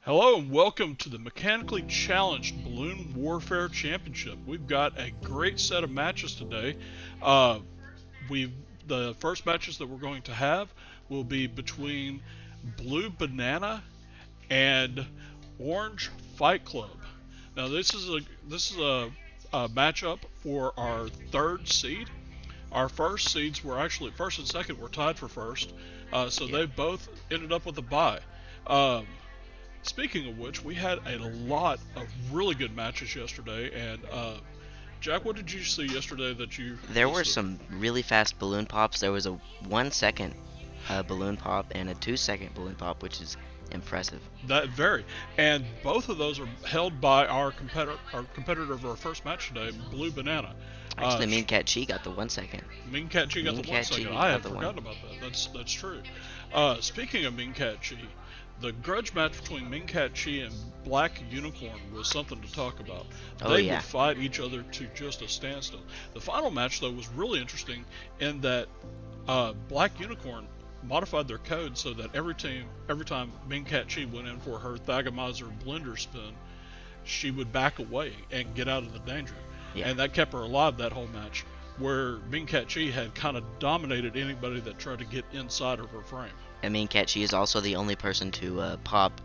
Hello and welcome to the Mechanically Challenged Balloon Warfare Championship. We've got a great set of matches today. Uh, we the first matches that we're going to have will be between Blue Banana and Orange Fight Club. Now this is a matchup for our third seed. Our first seeds were actually first and second were tied for first, so they both ended up with a bye. Um, Speaking of which, we had a lot of really good matches yesterday. And Jack, what did you see yesterday that you There were listed? some really fast balloon pops. There was a 1 second balloon pop and a 2 second balloon pop, which is impressive. That very, and both of those are held by our competitor of our first match today, Blue Banana. Actually, Mean Cat Chi got the 1 second. Mean Cat Chi got Mean the one Cat Chi second. got I had the one. forgotten about that. That's true. Speaking of Mean Cat Chi, the grudge match between Mean Cat Chi and Black Unicorn was something to talk about. Oh, They yeah. would fight each other to just a standstill. The final match, though, was really interesting in that Black Unicorn modified their code so that every time Mean Cat Chi went in for her Thagomizer blender spin, she would back away and get out of the danger. Yeah. And that kept her alive that whole match, where Mean Cat Chi had kind of dominated anybody that tried to get inside of her frame. And Mean Cat Chi is also the only person to pop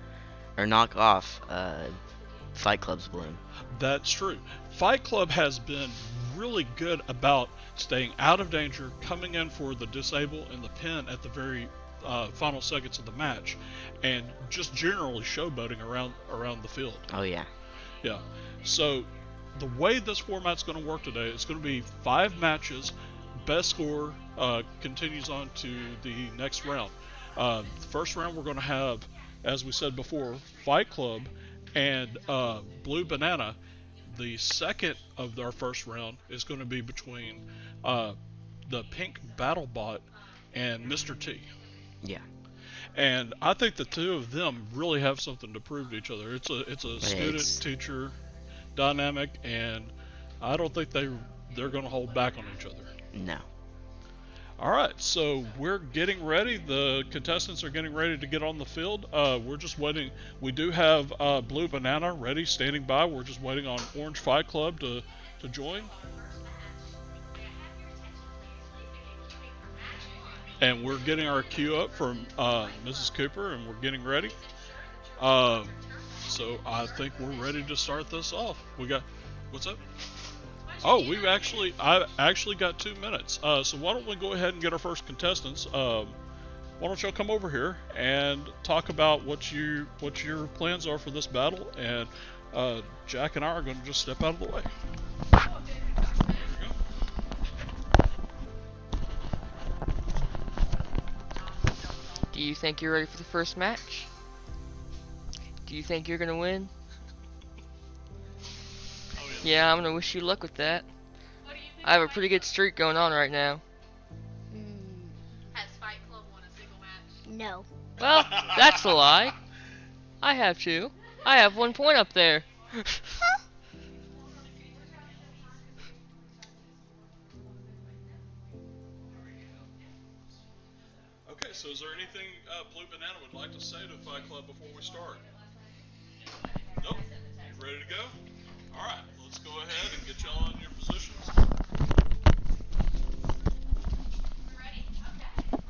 or knock off Fight Club's balloon. That's true. Fight Club has been really good about staying out of danger, coming in for the disable and the pin at the very final seconds of the match, and just generally showboating around the field. Oh, yeah. Yeah. So the way this format's going to work today, it's going to be 5 matches. Best score continues on to the next round. The first round we're going to have, as we said before, Fight Club and Blue Banana. The second of our first round is going to be between the Pink Battlebot and Mr. T. Yeah. And I think the two of them really have something to prove to each other. It's a it's- student-teacher dynamic, and I don't think they're going to hold back on each other. No. All right, so we're getting ready. The contestants are getting ready to get on the field. We're just waiting. We do have Blue Banana ready, standing by. We're just waiting on Orange Fight Club to join. And we're getting our cue up from Mrs. Cooper, and we're getting ready. So I think we're ready to start this off. We got, what's up? Oh, I actually got 2 minutes. So why don't we go ahead and get our first contestants? Why don't y'all come over here and talk about what your plans are for this battle? And Jack and I are going to just step out of the way. There you Do you think you're ready for the first match? Do you think you're gonna win? go. Oh, Yeah, I'm gonna wish you luck with that. I have a pretty good streak going on right now. Has Fight Club won a single match? No. Well, that's a lie. I have 2. I have 1 point up there. Okay, so is there anything Blue Banana would like to say to Fight Club before we start? Nope. You ready to go? All right, let's go ahead and get y'all in your positions. Ready? Okay.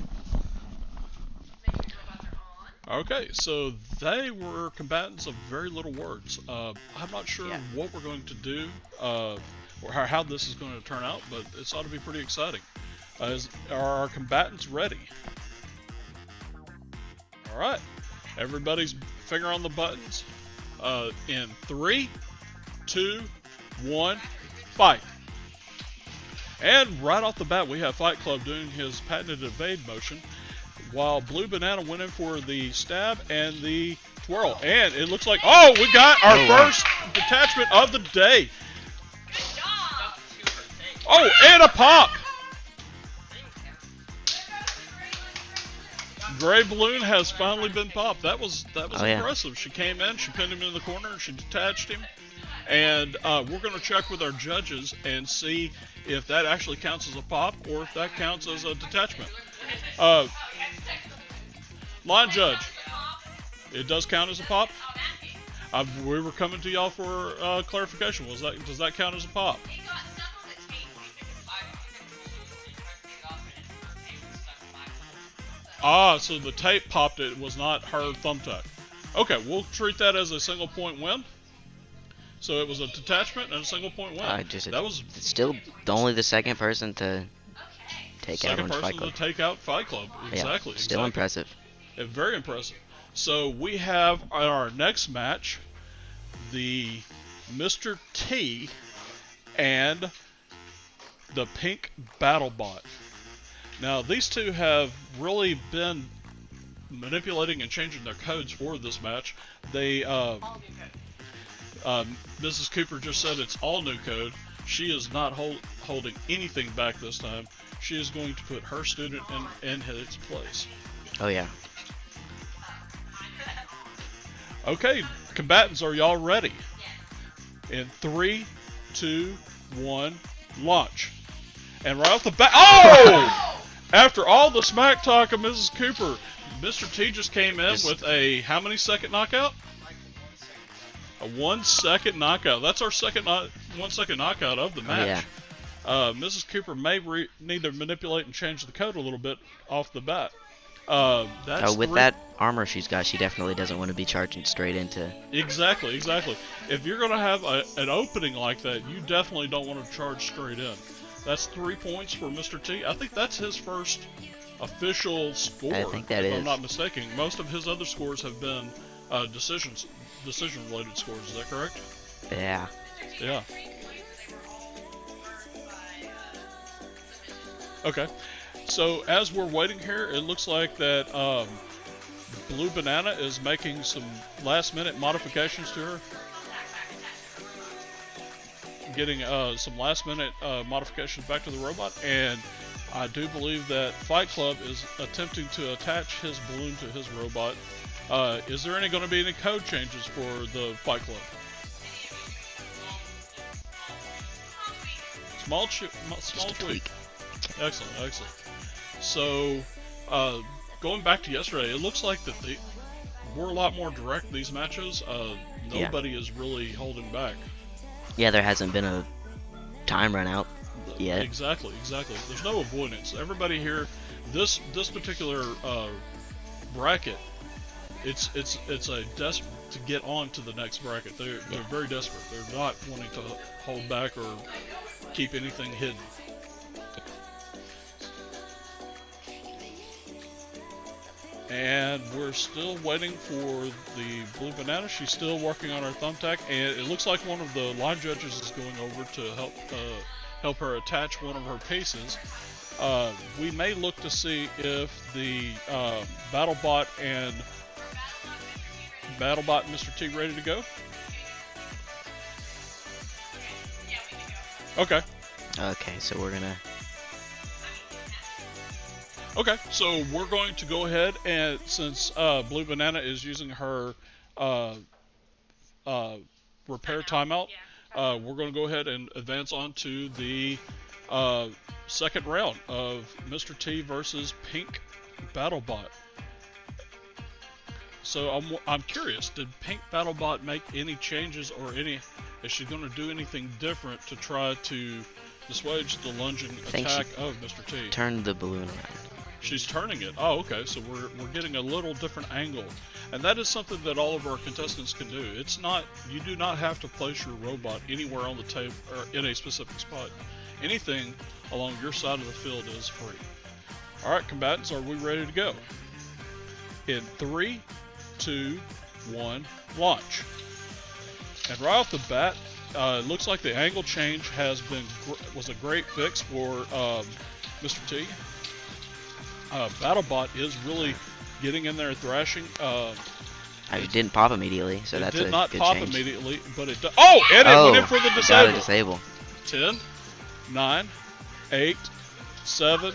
Make sure your robots are on. Okay, so they were combatants of very little words. I'm not sure Yeah. what we're going to do or how this is going to turn out, but it's ought to be pretty exciting. Are our combatants ready? All right, everybody's finger on the buttons. In 3, 2, 1, fight. And right off the bat, we have Fight Club doing his patented evade motion, while Blue Banana went in for the stab and the twirl. And it looks like, oh, we got our first detachment of the day. Oh, and a pop. Gray Balloon has finally been popped. That was Oh, yeah. impressive. She came in, she pinned him in the corner, she detached him. And we're going to check with our judges and see if that actually counts as a pop or if that counts as a detachment. Line judge. It does count as a pop? We were coming to y'all for clarification. Does that count as a pop? It got stuck on the tape. So the tape popped. It was not her thumbtack. Okay, we'll treat that as a single point win. So it was a detachment and a single point win. That was still only the second person to take out second on Fight person Club. to take out Fight Club. Exactly. Yeah, still impressive. Very impressive. So we have our next match, the Mr. T and the Pink BattleBot. Now these two have really been manipulating and changing their codes for this match. They Mrs. Cooper just said it's all new code. She is not holding anything back this time. She is going to put her student in its place. Oh yeah. Okay, combatants, are y'all ready? In 3, 2, 1, launch. And right off the bat, oh! After all the smack talk of Mrs. Cooper, Mr. T just came in with a how many second knockout? A 1 second knockout. That's our 1 second knockout of the match. Yeah. Mrs. Cooper may need to manipulate and change the code a little bit off the bat. With that armor she's got, she definitely doesn't want to be charging straight into. Exactly. If you're going to have an opening like that, you definitely don't want to charge straight in. That's 3 points for Mr. T. I think that's his first official score. I think that if is. I'm not mistaken. Most of his other scores have been decision-related scores. Is that correct? Yeah. Yeah. Okay. So as we're waiting here, it looks like that Blue Banana is making some last-minute modifications to her. Getting some last-minute modifications back to the robot, and I do believe that Fight Club is attempting to attach his balloon to his robot. Is there going to be any code changes for the Fight Club? Small tweak. Excellent. So, going back to yesterday, it looks like that we're a lot more direct these matches. Nobody is really holding back. Yeah, there hasn't been a time run out yet. Exactly. There's no avoidance. Everybody here, this particular bracket, it's a desperate to get on to the next bracket. They're very desperate. They're not wanting to hold back or keep anything hidden. And we're still waiting for the Blue Banana. She's still working on her thumbtack, and it looks like one of the line judges is going over to help her attach one of her pieces. We may look to see if the BattleBot and Mr. T ready to go. Okay. Okay, so we're gonna. Okay, so we're going to go ahead and since Blue Banana is using her repair timeout, we're going to go ahead and advance on to the second round of Mr. T versus Pink BattleBot. So I'm curious, did Pink BattleBot make any changes or is she going to do anything different to try to dissuade the lunging attack of Mr. T? Turn the balloon around. She's turning it. Oh, okay. So we're getting a little different angle, and that is something that all of our contestants can do. It's not, you do not have to place your robot anywhere on the table or in a specific spot. Anything along your side of the field is free. All right, combatants, are we ready to go? In 3, 2, 1, launch. And right off the bat, it looks like the angle change was a great fix for Mr. T. BattleBot is really getting in there and thrashing. It didn't pop immediately, so that's a good change. It did not pop immediately, but it does. Oh, and it went in for the disable. Got a disable. 10, 9, 8, 7,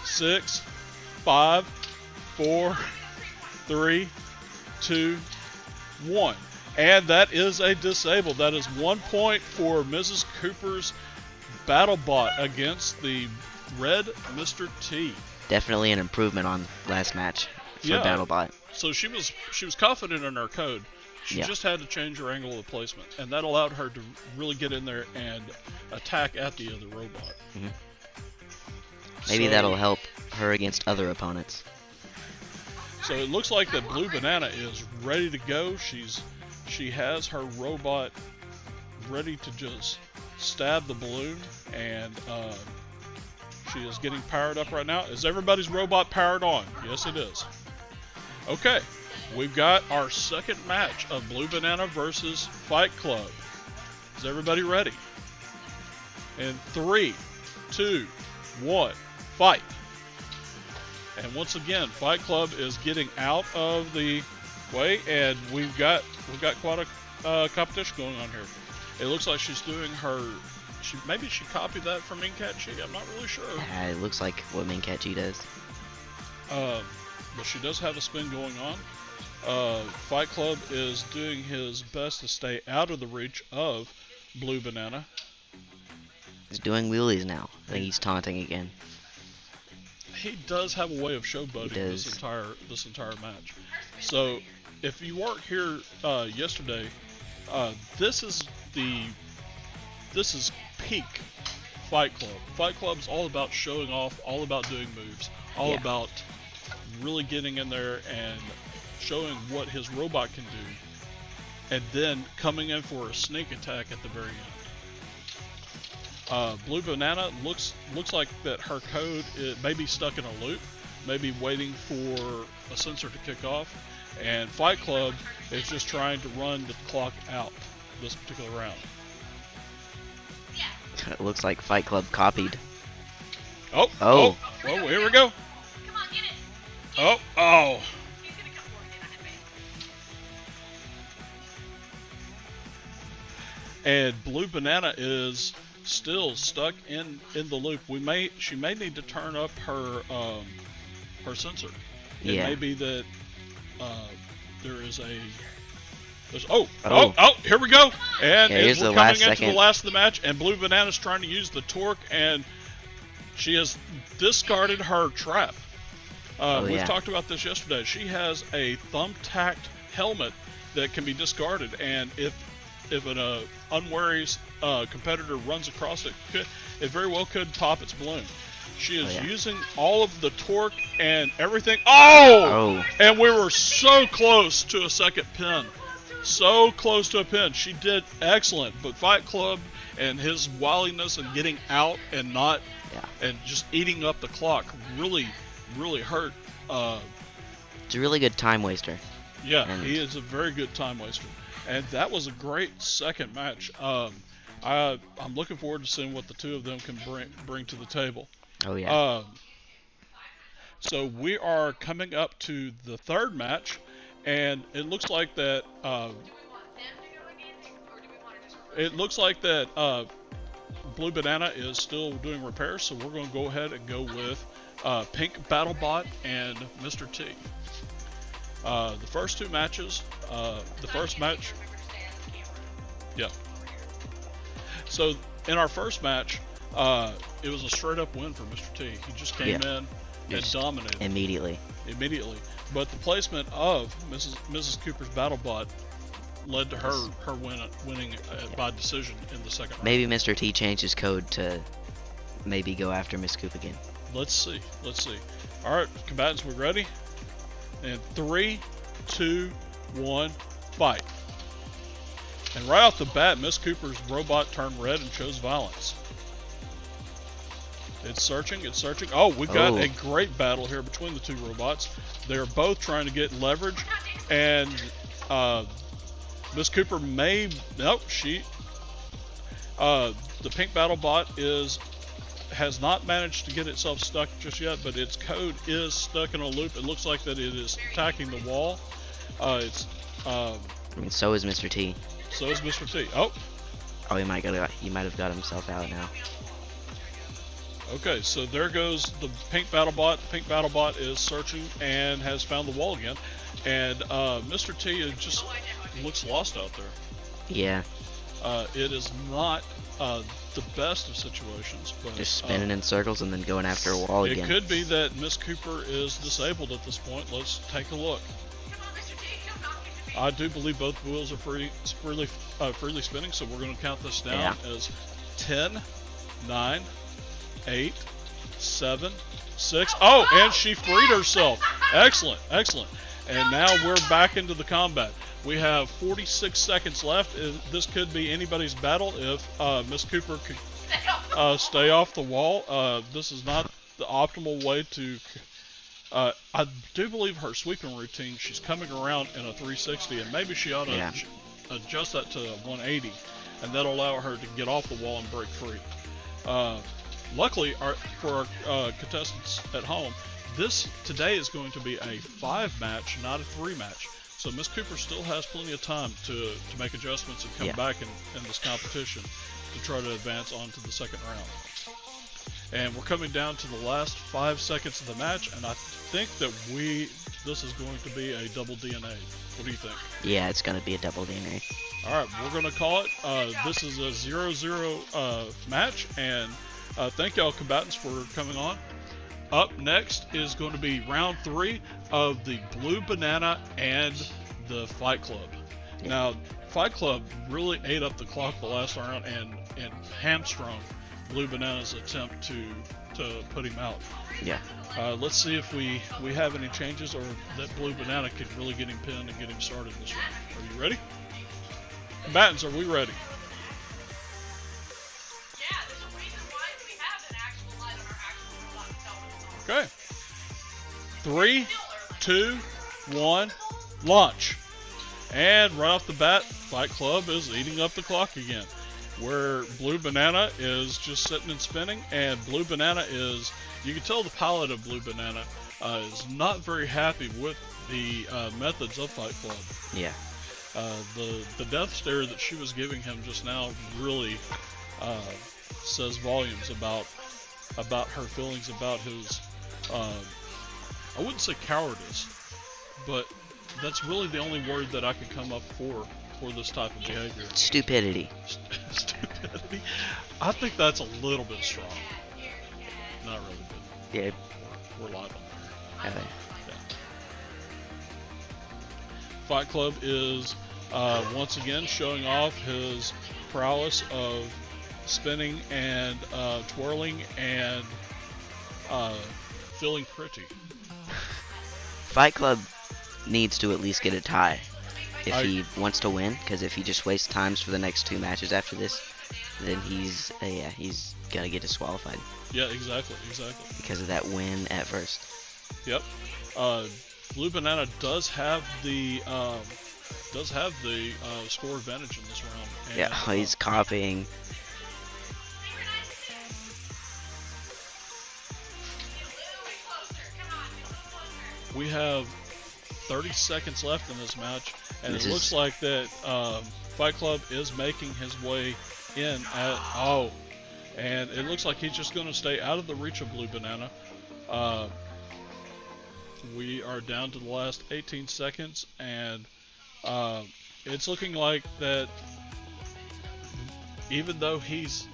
6, 5, 4, 3, 2, 1. And that is a disable. That is 1 point for Mrs. Cooper's BattleBot against the red Mr. T. Definitely an improvement on last match. for BattleBot. So she was confident in her code. She Yeah. just had to change her angle of placement, and that allowed her to really get in there and attack at the other robot. Maybe So- that'll help her against other opponents. So it looks like that Blue Banana is ready to go. She has her robot ready to just stab the balloon, and she is getting powered up right now. Is everybody's robot powered on? Yes, it is. Okay, we've got our second match of Blue Banana versus Fight Club. Is everybody ready? In 3, 2, 1, fight. And once again, Fight Club is getting out of the way, and we've got quite a competition going on here. It looks like she's doing her. Maybe she copied that from Inkachi. I'm not really sure. It looks like what Minkachi does. But she does have a spin going on. Fight Club is doing his best to stay out of the reach of Blue Banana. He's doing wheelies now. I think he's taunting again. He does have a way of showboating this entire match. So, if you weren't here yesterday, this is peak Fight Club. Fight Club's all about showing off, all about doing moves, all Yeah. about really getting in there and showing what his robot can do, and then coming in for a sneak attack at the very end. Blue Banana looks like that her code may be stuck in a loop, maybe waiting for a sensor to kick off, and Fight Club is just trying to run the clock out this particular round. It looks like Fight Club copied. Oh, Oh. well, here we go. Come on, get it. Oh. He's gonna come for it. Get on his face. And Blue Banana is still stuck in the loop. She may need to turn up her sensor. It Yeah. may be that there's here we go. And Yeah, here's we're the coming last into the second. last of the match, and Blue Banana's trying to use the torque, and she has discarded her trap. We've yeah. talked about this yesterday. She has a thumbtacked helmet that can be discarded, and if an unwary competitor runs across it, it very well could pop its balloon. She is yeah. using all of the torque and everything. Oh! Oh. And we were so close to a second pin. So close to a pin. She did excellent, but Fight Club and his wiliness and getting out and not and just eating up the clock really hurt. It's a really good time waster. Yeah, And- he is a very good time waster. And that was a great second match. I'm looking forward to seeing what the two of them can bring to the table. Oh yeah. So we are coming up to the third match, and it looks like that. Do you want them to go again, or do we want to just? It looks like that Blue Banana is still doing repairs, so we're going to go ahead and go with Pink BattleBot and Mr. T. The first two matches, the first match, yeah. So in our first match, it was a straight up win for Mr. T. He just came in and Just dominated Immediately. But the placement of Mrs. Cooper's BattleBot led to her winning by decision in the second round. Maybe Mr. T changed his code to maybe go after Miss Coop again. Let's see. All right, combatants, we ready? And 3, 2, 1, fight. And right off the bat, Miss Cooper's robot turned red and chose violence. It's searching. Oh, we've got a great battle here between the two robots. They're both trying to get leverage, and Miss Cooper may... Nope, the pink BattleBot has not managed to get itself stuck just yet, but its code is stuck in a loop. It looks like that it is attacking the wall. I mean, so is Mr. T. So is Mr. T. Oh, he might have got himself out now. okay, so there goes the pink BattleBot. The pink BattleBot is searching and has found the wall again. And Mr. T just looks lost out there. Yeah. It is not the best of situations, but Just spinning in circles and then going after a wall it again. could be that Miss Cooper is disabled at this point. Let's take a look. Come on, Mr. T, don't knock me to me. I do believe both wheels are freely spinning, so we're going to count this down as 10, 9, 8, 7, 6. Oh, and she freed herself. Excellent, excellent. And now we're back into the combat. We have 46 seconds left. This could be anybody's battle if Miss Cooper could stay off the wall. This is not the optimal way to... I do believe her sweeping routine, she's coming around in a 360, and maybe she ought to adjust that to a 180, and that'll allow her to get off the wall and break free. Luckily, for our contestants at home, today is going to be a 5-match, not a 3-match. So Miss Cooper still has plenty of time to make adjustments and come back in this competition to try to advance on to the second round. And we're coming down to the last 5 seconds of the match, and I think that this is going to be a double DNA. What do you think? Yeah, it's going to be a double DNA. Alright, we're going to call it. This is a 0-0 match, and thank y'all combatants for coming on. Up next is going to be round 3 of the Blue Banana and the Fight Club. Now, Fight Club really ate up the clock the last round and hamstrung Blue Banana's attempt to put him out. Yeah. Let's see if we have any changes, or that Blue Banana could really get him pinned and get him started this round. Are you ready? Combatants, are we ready? Yeah, there's a reason why we have an actual light on our actual robot to tell us it's on. Okay. 3, 2, 1, launch. And right off the bat, Fight Club is eating up the clock again, where Blue Banana is just sitting and spinning, and Blue Banana is, you can tell the pilot of Blue Banana is not very happy with the methods of Fight Club. Yeah. The death stare that she was giving him just now really says volumes about her feelings about his, I wouldn't say cowardice, but that's really the only word that I could come up for this type of behavior. Stupidity. Stupidity. I think that's a little bit strong. Not really, but Yeah. we're live on there. Okay. Fight Club is once again showing off his prowess of spinning and twirling and feeling pretty. Fight Club needs to at least get a tie if he wants to win, because if he just wastes times for the next 2 matches after this, then he's gonna get disqualified Yeah, exactly. because of that win at first. Yep. Blue Banana does have the score advantage in this round. And, Yeah, he's copying. we have 30 seconds left in this match, and This it is- looks like that Fight Club is making his way in and it looks like he's just going to stay out of the reach of Blue Banana. We are down to the last 18 seconds, and it's looking like that even though he's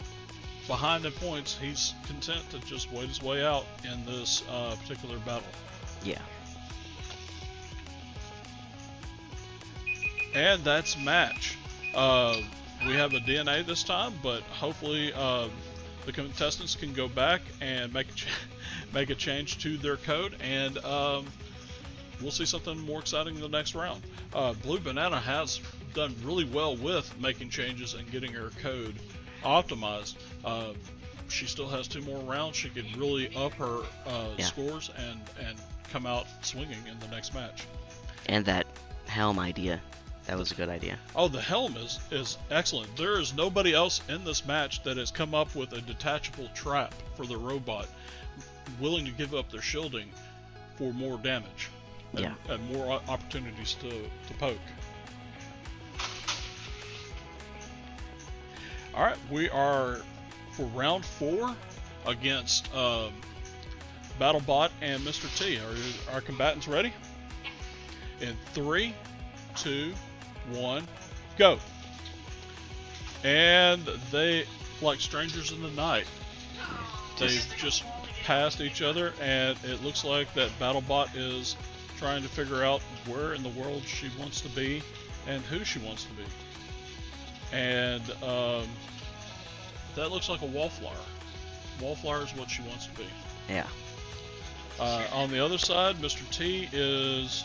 behind in points, he's content to just wait his way out in this particular battle. Yeah. And that's match. We have a DNA this time, but hopefully the contestants can go back and make a change to their code, and we'll see something more exciting in the next round. Blue Banana has done really well with making changes and getting her code optimized. She still has 2 more rounds. She could really up her scores and come out swinging in the next match. And that helm idea. That was a good idea. Oh, the helm is excellent. There is nobody else in this match that has come up with a detachable trap for the robot, willing to give up their shielding for more damage and more opportunities to poke. Alright, we are for round 4 against BattleBot and Mr. T. Are our combatants ready? In 3, 2, 1, go. And they, like strangers in the night, they've just passed each other, and it looks like that BattleBot is trying to figure out where in the world she wants to be and who she wants to be. And that looks like a Wallflower. Wallflower is what she wants to be. Yeah. On the other side, Mr. T is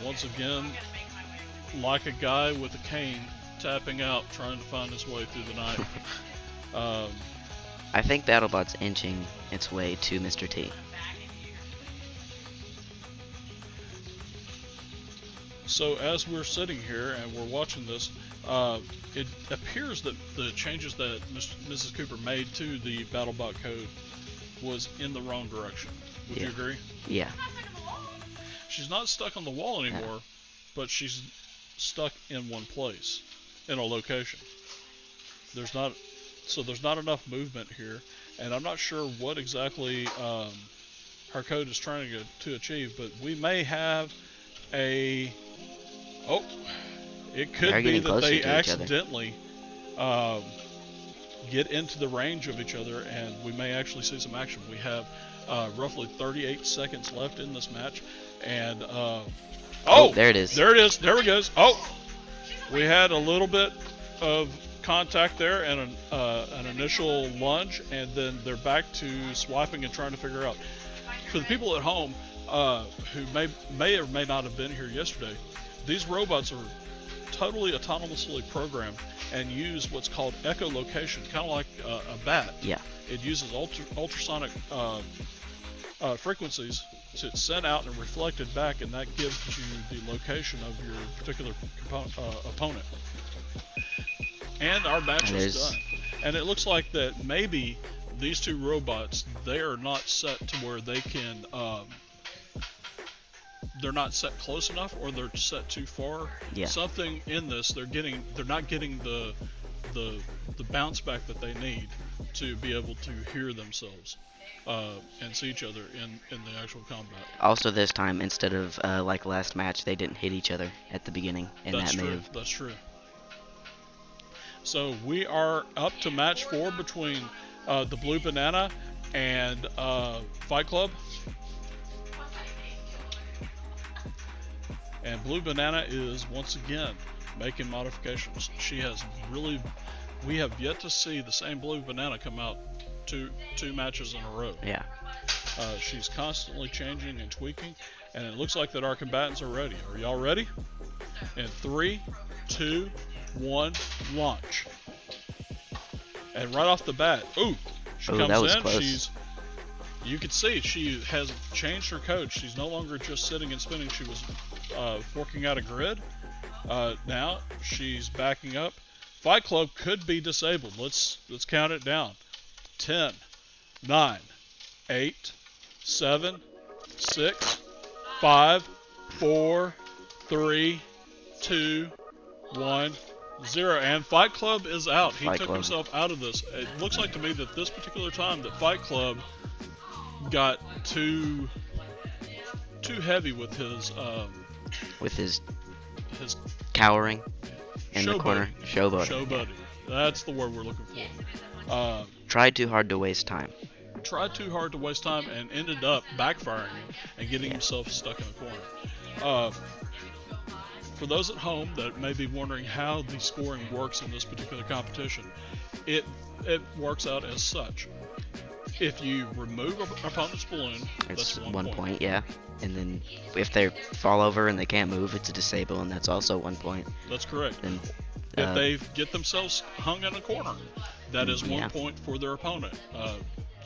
once again like a guy with a cane tapping out, trying to find his way through the night. I think BattleBot's inching its way to Mr. T. So as we're sitting here and we're watching this, it appears that the changes that Mrs. Cooper made to the BattleBot code was in the wrong direction. Would you agree? Yeah. She's not stuck on the wall anymore, but she's stuck in one place, in a location. There's not enough movement here, and I'm not sure what exactly her code is trying to achieve, but we may have a... Oh, it could be that they accidentally get into the range of each other, and we may actually see some action. We have roughly 38 seconds left in this match, and oh, there it is. There it is. There it goes. Oh, we had a little bit of contact there and an initial lunge, and then they're back to swiping and trying to figure out. For the people at home who may or may not have been here yesterday, these robots are totally autonomously programmed and use what's called echolocation, kind of like a bat. Yeah. It uses ultrasonic frequencies to send out and reflect it back, and that gives you the location of your particular opponent. And our match is done. And it looks like that maybe these two robots, they are not set to where they can, they're not set close enough, or they're set too far. Yeah. Something in this, they're not getting the bounce back that they need to be able to hear themselves and see each other in the actual combat. Also, this time, instead of like last match, they didn't hit each other at the beginning, and That's that true. move. That's true. So we are up to match 4 between the Blue Banana and Fight Club. And Blue Banana is once again making modifications. We have yet to see the same Blue Banana come out two matches in a row. Yeah. She's constantly changing and tweaking, and it looks like that our combatants are ready. Are y'all ready? In 3, 2, 1, launch. And right off the bat, she comes that was in. close. You can see she has changed her code. She's no longer just sitting and spinning. She was forking out a grid. Now she's backing up. Fight Club could be disabled. Let's count it down. 10, 9, 8, 7, 6, 5, 4, 3, 2, 1, 0. And Fight Club is out. He took himself out of this. It looks like to me that this particular time that Fight Club got too heavy with his cowering in the corner. Showboating. Showboating. That's the word we're looking for. Tried too hard to waste time. And ended up backfiring and getting himself stuck in a corner. For those at home that may be wondering how the scoring works in this particular competition, it works out as such. If you remove an opponent's balloon, It's that's 1 point. yeah. And then if they fall over and they can't move, it's a disable, and that's also 1 point. That's correct. Then, if they get themselves hung in a corner, that is 1 point for their opponent.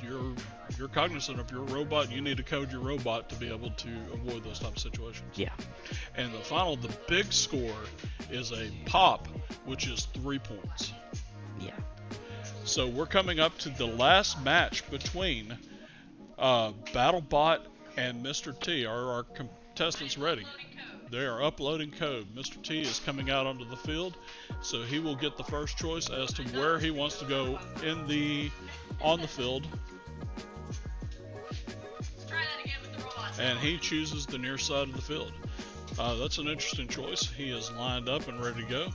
You're cognizant of your robot. You need to code your robot to be able to avoid those types of situations. Yeah. And the big score is a pop, which is 3 points. Yeah. So we're coming up to the last match between BattleBot and Mr. T. Are our contestants ready? They are uploading code. Mr. T is coming out onto the field, so he will get the first choice as to where he wants to go on the field. Let's try that again with the robots. And he chooses the near side of the field. That's an interesting choice. He is lined up and ready to go.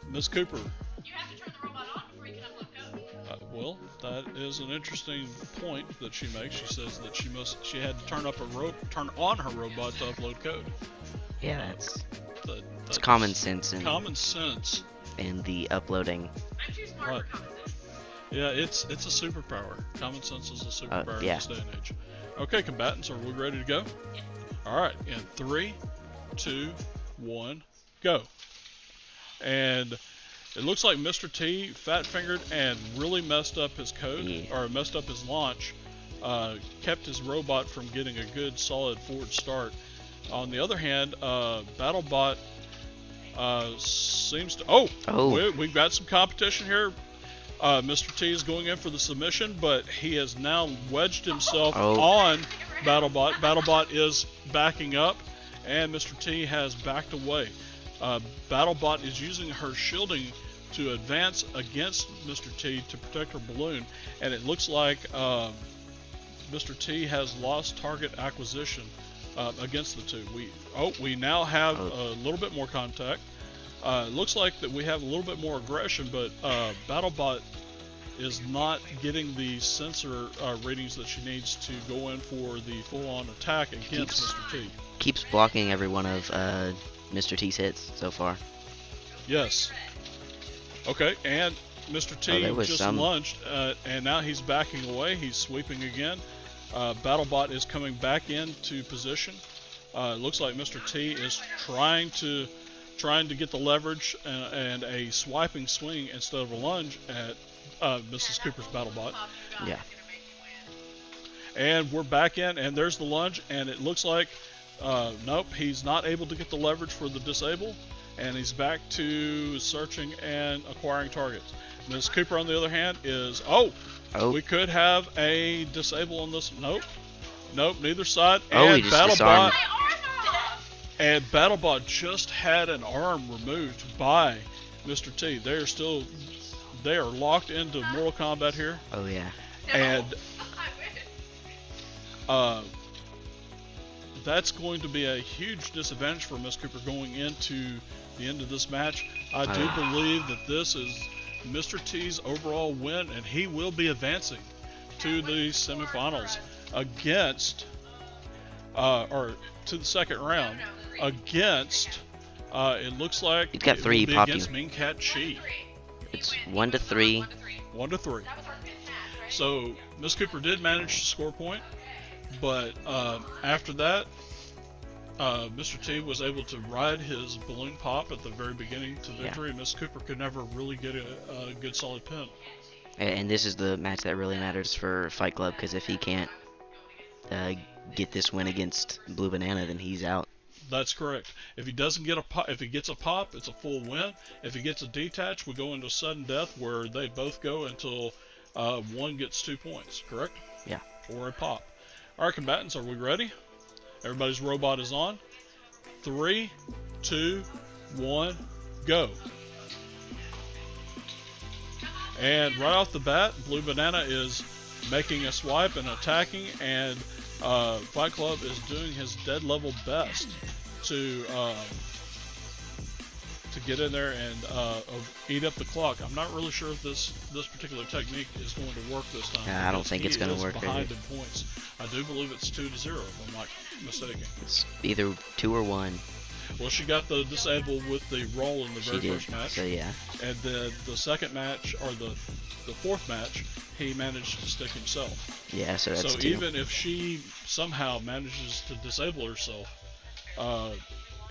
Miss Cooper. You have to turn the robot on before you can upload code. Well, that is an interesting point that she makes. She says that she had to turn on her robot to upload code. Yeah, that's That's common sense and common sense. and the uploading. I'm too smart Right. for common sense. Yeah, it's a superpower. Common sense is a superpower yeah. in this day and age. Okay, combatants, are we ready to go? Yes. All right, in 3, 2, 1, go. And it looks like Mr. T fat-fingered and really messed up his code, Yeah. or messed up his launch. Kept his robot from getting a good, solid forward start. On the other hand, BattleBot seems to. Oh. We've got some competition here. Mr. T is going in for the submission, but he has now wedged himself on BattleBot. BattleBot is backing up, and Mr. T has backed away. BattleBot is using her shielding to advance against Mr. T to protect her balloon, and it looks like Mr. T has lost target acquisition against the two. We now have a little bit more contact. It looks like that we have a little bit more aggression, but BattleBot is not getting the sensor readings that she needs to go in for the full-on attack against Mr. T. Keeps blocking every one of Mr. T's hits so far. Yes. Okay, and Mr. T just lunged, and now he's backing away. He's sweeping again. BattleBot is coming back into position. It looks like Mr. T is trying to get the leverage and a swiping swing instead of a lunge at Mrs. Cooper's BattleBot. Yeah. And we're back in, and there's the lunge, and it looks like, nope, he's not able to get the leverage for the disable, and he's back to searching and acquiring targets. Ms. Cooper, on the other hand, is, we could have a disable on this. Nope, neither side. And he just disarmed. And BattleBot just had an arm removed by Mr. T. They are locked into Mortal Kombat here. Oh yeah. And that's going to be a huge disadvantage for Miss Cooper going into the end of this match. I do believe that this is Mr. T's overall win, and he will be advancing to the semifinals against, or to the second round against. It looks like he's got it 3 will be pop against you. Mean Cat Chi. It's 1 to 3. 1 to 3. That was our 5th match, right? So Miss Cooper did manage to score a point, but after that, Mr. T was able to ride his balloon pop at the very beginning to victory. Miss Cooper could never really get a good solid pin. And this is the match that really matters for Fight Club, because if he can't get this win against Blue Banana, then he's out. That's correct. If he doesn't get a pop, if he gets a pop, it's a full win. If he gets a detach, we go into sudden death where they both go until one gets 2 points. Correct? Yeah. Or a pop. All right, combatants, are we ready? Everybody's robot is on. 3, 2, 1, go. And right off the bat, Blue Banana is making a swipe and attacking, and Fight Club is doing his dead level best to get in there and eat up the clock. I'm not really sure if this particular technique is going to work this time. Yeah, I don't think it's going to work. Behind in points. I do believe it's 2-0, if I'm not mistaken. It's either 2 or 1. Well, she got the disable with the roll in the very first match. So yeah. And then the second match, or the fourth match, he managed to stick himself. Yeah, so that's 2. Even if she somehow manages to disable herself,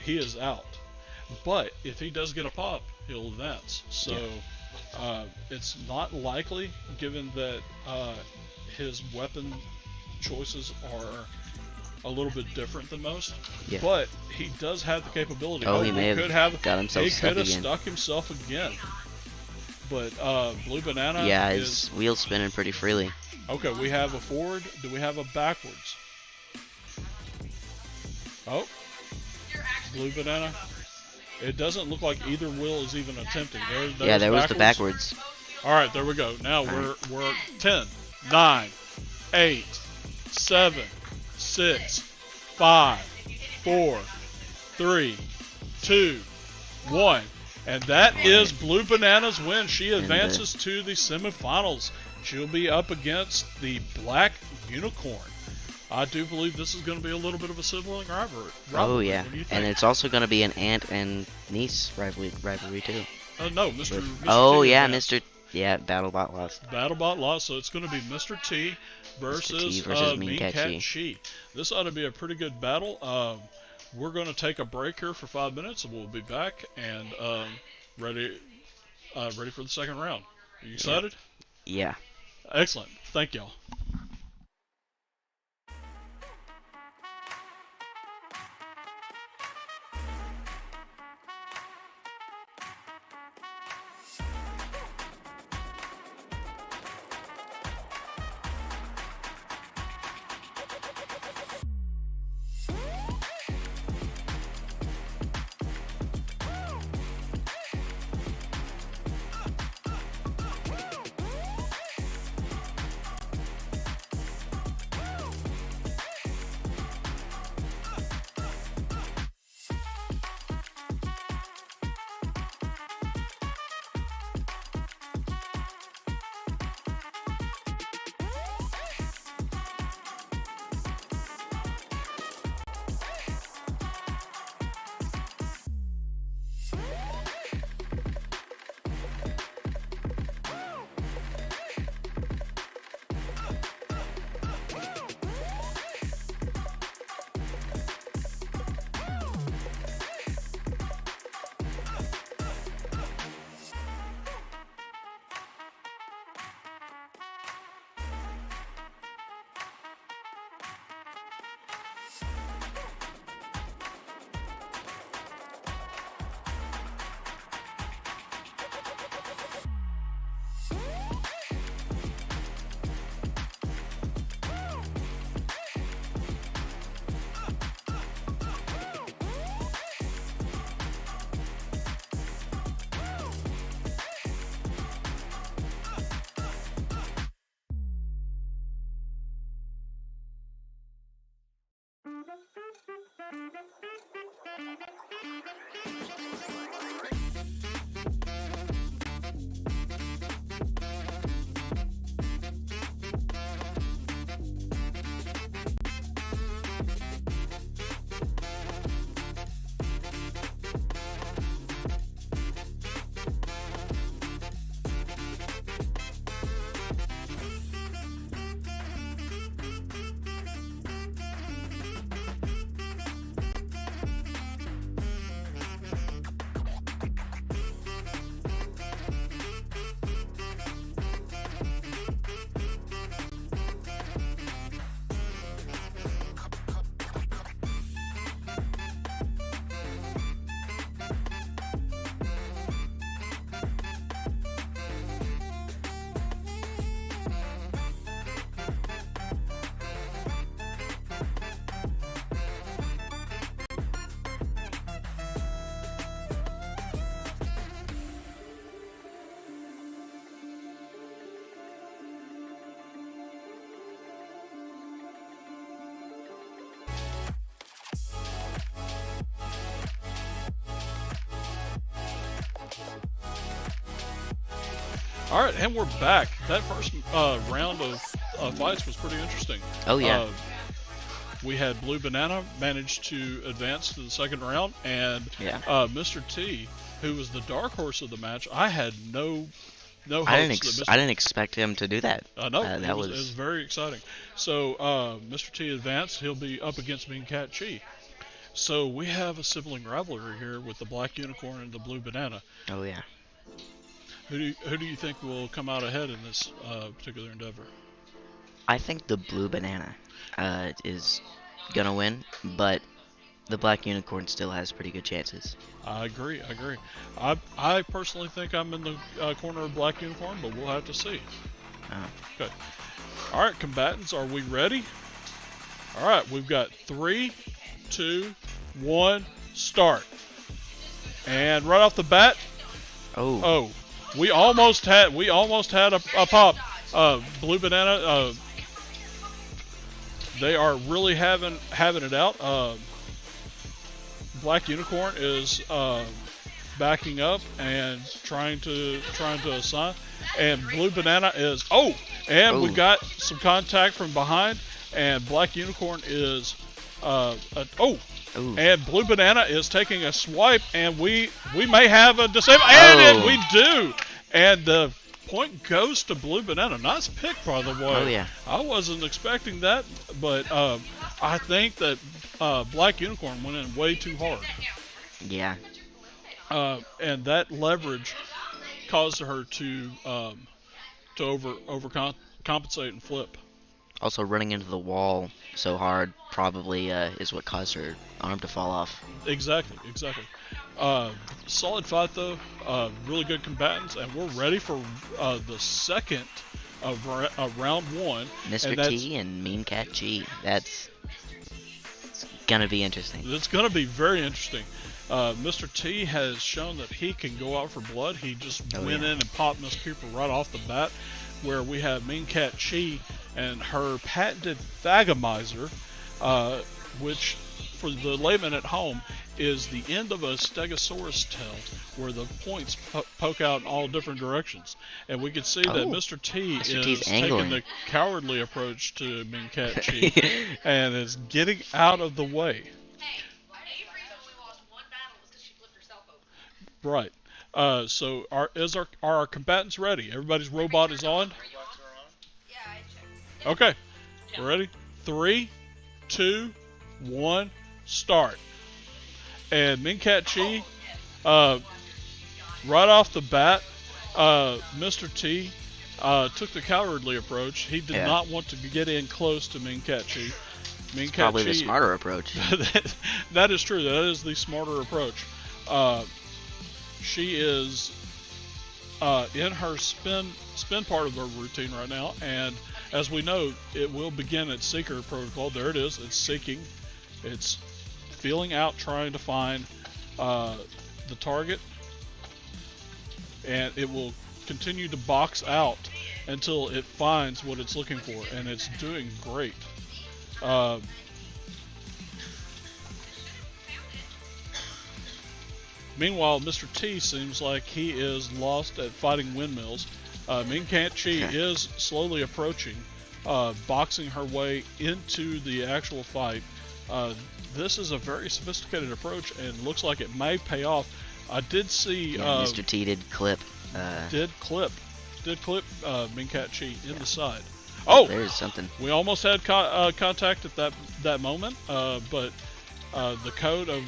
he is out. But if he does get a pop, he'll advance. So it's not likely, given that his weapon choices are a little bit different than most. Yeah. But he does have the capability. He may have got himself he stuck could have again. stuck himself again. But Blue Banana his wheel's spinning pretty freely. Okay, we have a forward. Do we have a backwards? Oh, Blue Banana. It doesn't look like either wheel is even attempting. There was the backwards. All right, there we go. Now we're 10, 9, 8, 7, 6, 5, 4, 3, 2, 1. And that is Blue Banana's win. She advances to the semifinals. She'll be up against the Black Unicorn. I do believe this is going to be a little bit of a sibling rivalry. Oh yeah, What do you think? and it's also going to be an aunt and niece rivalry too. No, Mr. Oh T yeah, advanced. BattleBot lost. BattleBot lost, so it's going to be Mr. T versus, Mean Cat Chi. This ought to be a pretty good battle. We're going to take a break here for 5 minutes, and we'll be back and ready for the second round. Are you excited? Yeah. Excellent. Thank y'all. All right, and we're back. That first round of fights was pretty interesting. Oh yeah. We had Blue Banana manage to advance to the second round, and Mr. T, who was the dark horse of the match, I had no hopes. I didn't expect him to do that. I know it was very exciting. So Mr. T advanced. He'll be up against Mean Cat Chi. So we have a sibling rivalry here with the Black Unicorn and the Blue Banana. Oh yeah. Who do you think will come out ahead in this particular endeavor? I think the Blue Banana is gonna win, but the Black Unicorn still has pretty good chances. I agree. I personally think I'm in the corner of Black Unicorn, but we'll have to see. Okay. All right, combatants, are we ready? All right, we've got 3, 2, 1, start. And right off the bat, we almost had a pop. Blue Banana, they are really having it out. Black Unicorn is backing up and trying to assign. And Blue Banana is we got some contact from behind, and Black Unicorn is and Blue Banana is taking a swipe, and we may have a disable, and we do, and the point goes to Blue Banana. Nice pick, by the way. Oh yeah. I wasn't expecting that, but I think that Black Unicorn went in way too hard. Yeah. And that leverage caused her to overcompensate and flip. Also, running into the wall so hard probably is what caused her arm to fall off. Exactly. Solid fight though. Really good combatants, and we're ready for the second of round one. Mr. T and Mean Cat G. It's gonna be interesting. It's gonna be very interesting. Mr. T has shown that he can go out for blood. He just went in and popped Miss Cooper right off the bat. Where we have Mean Cat Chi and her patented Thagomizer, which for the layman at home is the end of a Stegosaurus tail where the points poke out in all different directions. And we can see that Mr. T is taking the cowardly approach to Mean Cat Chi and is getting out of the way. Right. So are our combatants ready? Everybody's robot is on? Okay. We're ready? 3, 2, 1, start. And Mean Cat Chi, right off the bat, Mr. T took the cowardly approach. He did not want to get in close to Mean Cat Chi. Mean Cat Probably Chi, the smarter approach. That is true. That is the smarter approach. She is in her spin part of her routine right now, and as we know, it will begin its seeker protocol. There it is. It's seeking. It's feeling out, trying to find the target, and it will continue to box out until it finds what it's looking for, and it's doing great. Meanwhile, Mr. T seems like he is lost at fighting windmills. Mean Cat Chi is slowly approaching, boxing her way into the actual fight. This is a very sophisticated approach and looks like it may pay off. I did see... Mr. T did clip. Did clip Mean Cat Chi in the side. Oh! There's something. We almost had contact at that moment, but the code of...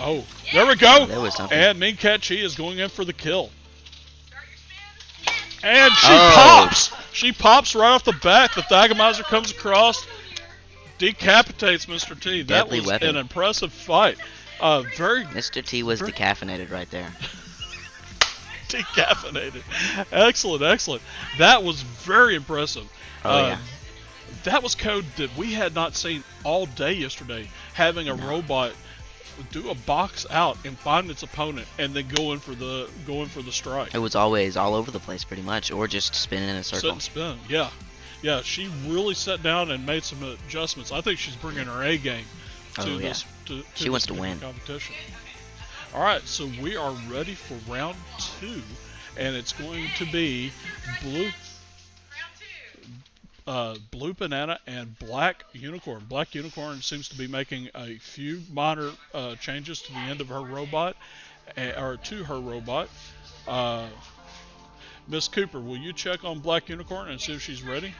Oh, there we go! There was something. And Mean Cat Chi is going in for the kill. And she pops! She pops right off the bat. The Thagomizer comes across, decapitates Mr. T. That was an impressive fight. Mr. T was decaffeinated right there. Decaffeinated. Excellent. That was very impressive. That was code that we had not seen all day yesterday. Having a robot do a box out and find its opponent and then go in for the strike. It was always all over the place pretty much, or just spinning in a circle. Sit and spin, yeah. She really sat down and made some adjustments. I think she's bringing her A game to this. She wants to win. Competition. All right, so we are ready for round 2, and it's going to be Blue Banana and Black Unicorn. Black Unicorn seems to be making a few minor changes to the end of her robot, or to her robot. Miss Cooper, will you check on Black Unicorn and see if she's ready?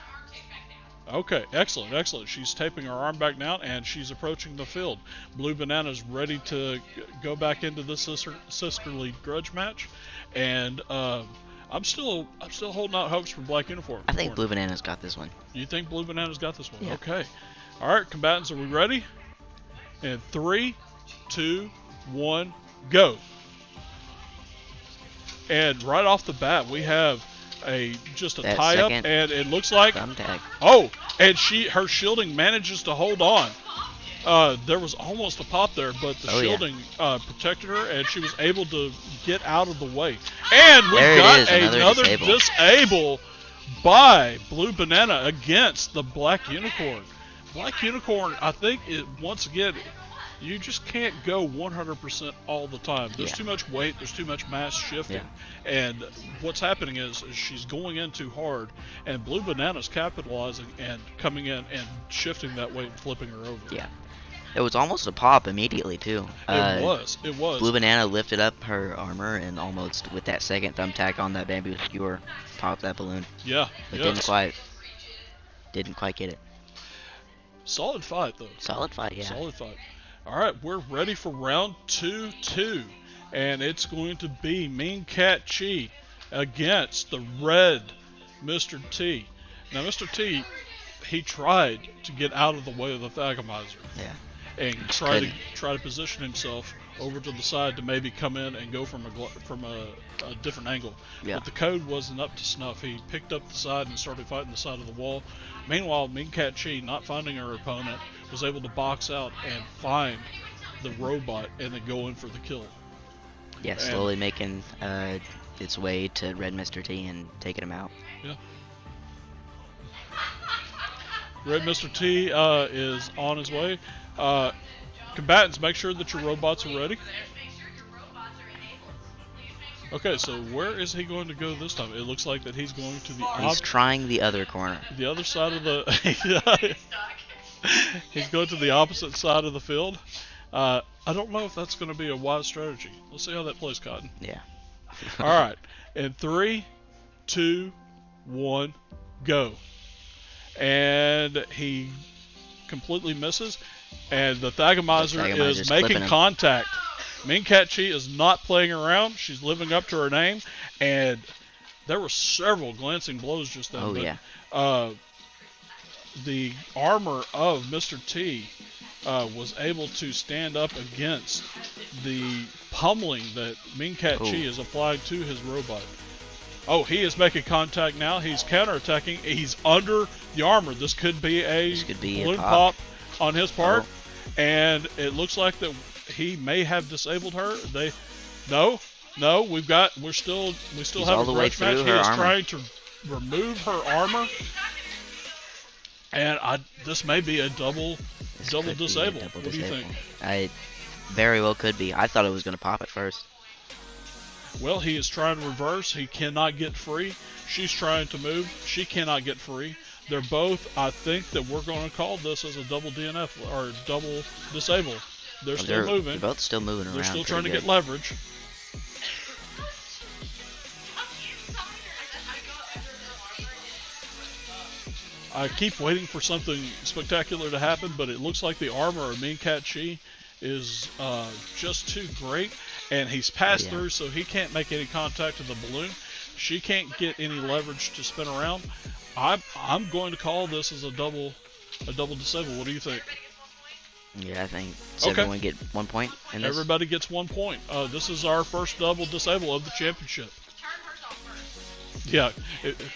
Okay, excellent. She's taping her arm back down, and she's approaching the field. Blue Banana's ready to go back into this sisterly grudge match, and I'm still holding out hopes for Black Unicorn. I think Blue Banana's got this one. You think Blue Banana's got this one? Yeah. Okay. All right, combatants, are we ready? And 3, 2, 1, go. And right off the bat, we have just a tie-up, and it looks like... Thumbtack. Oh, and her shielding manages to hold on. There was almost a pop there, but the shielding protected her, and she was able to get out of the way. And we got another disable by Blue Banana against the Black Unicorn. Black Unicorn, I think, once again, you just can't go 100% all the time. There's Yeah. too much weight, there's too much mass shifting. And what's happening is she's going in too hard, and Blue Banana's capitalizing and coming in and shifting that weight and flipping her over. Yeah. It was almost a pop immediately too. It was. Blue Banana lifted up her armor and almost with that second thumbtack on that bamboo skewer popped that balloon. Yeah. But yes. didn't quite get it. Solid fight, though. Solid fight, yeah. Solid fight. All right, we're ready for round 2-2, and it's going to be Mean Cat Chi against the red Mr. T. Now, Mr. T, he tried to get out of the way of the Thagomizer Yeah. and try to position himself over to the side to maybe come in and go from a different angle. Yeah. But the code wasn't up to snuff. He picked up the side and started fighting the side of the wall. Meanwhile, Mean Cat Chi, not finding her opponent, was able to box out and find the robot and then go in for the kill. Yeah, And- slowly making its way to Red Mr. T and taking him out. Yeah. Red Mr. T is on his way. Combatants, make sure that your robots are ready. Okay, so where is he going to go this time? It looks like that he's going to He's trying the other corner. the other side of the. He's going to the opposite side of the field. I don't know if that's going to be a wise strategy. Let's see how that plays, Cotton. Yeah. All right, in 3, 2, 1, go. And he completely misses, and the Thagomizer is Thagomizer's making clipping him. contact. Mean Cat Chi is not playing around. She's living up to her name, and there were several glancing blows just then. Oh, but, yeah. The armor of Mr. T was able to stand up against the pummeling that Mean Cat Chi Ooh. is applying to his robot. Oh, he is making contact now. He's counterattacking. He's under the armor. This could be a balloon pop on his part, and it looks like that he may have disabled her. No, we still have all a the way grudge match. through He her is armor. trying to remove her armor, and this may be a double This could be a disable. double What do you think? I very well could be. I thought it was going to pop at first. Well, he is trying to reverse. He cannot get free. She's trying to move. She cannot get free. They're both, I think that we're going to call this as a double DNF or double disable. They're still moving. They're both still moving around. They're still trying to pretty get leverage. I keep waiting for something spectacular to happen, but it looks like the armor of Mean Cat Chi is just too great, and he's passed through, so he can't make any contact to the balloon. She can't get any leverage to spin around. I'm going to call this as a double disable. What do you think? Yeah, I think. Does Okay. everyone get 1 point in this? Everybody gets 1 point. This is our first double disable of the championship. Turn hers off first. Yeah. Impressive.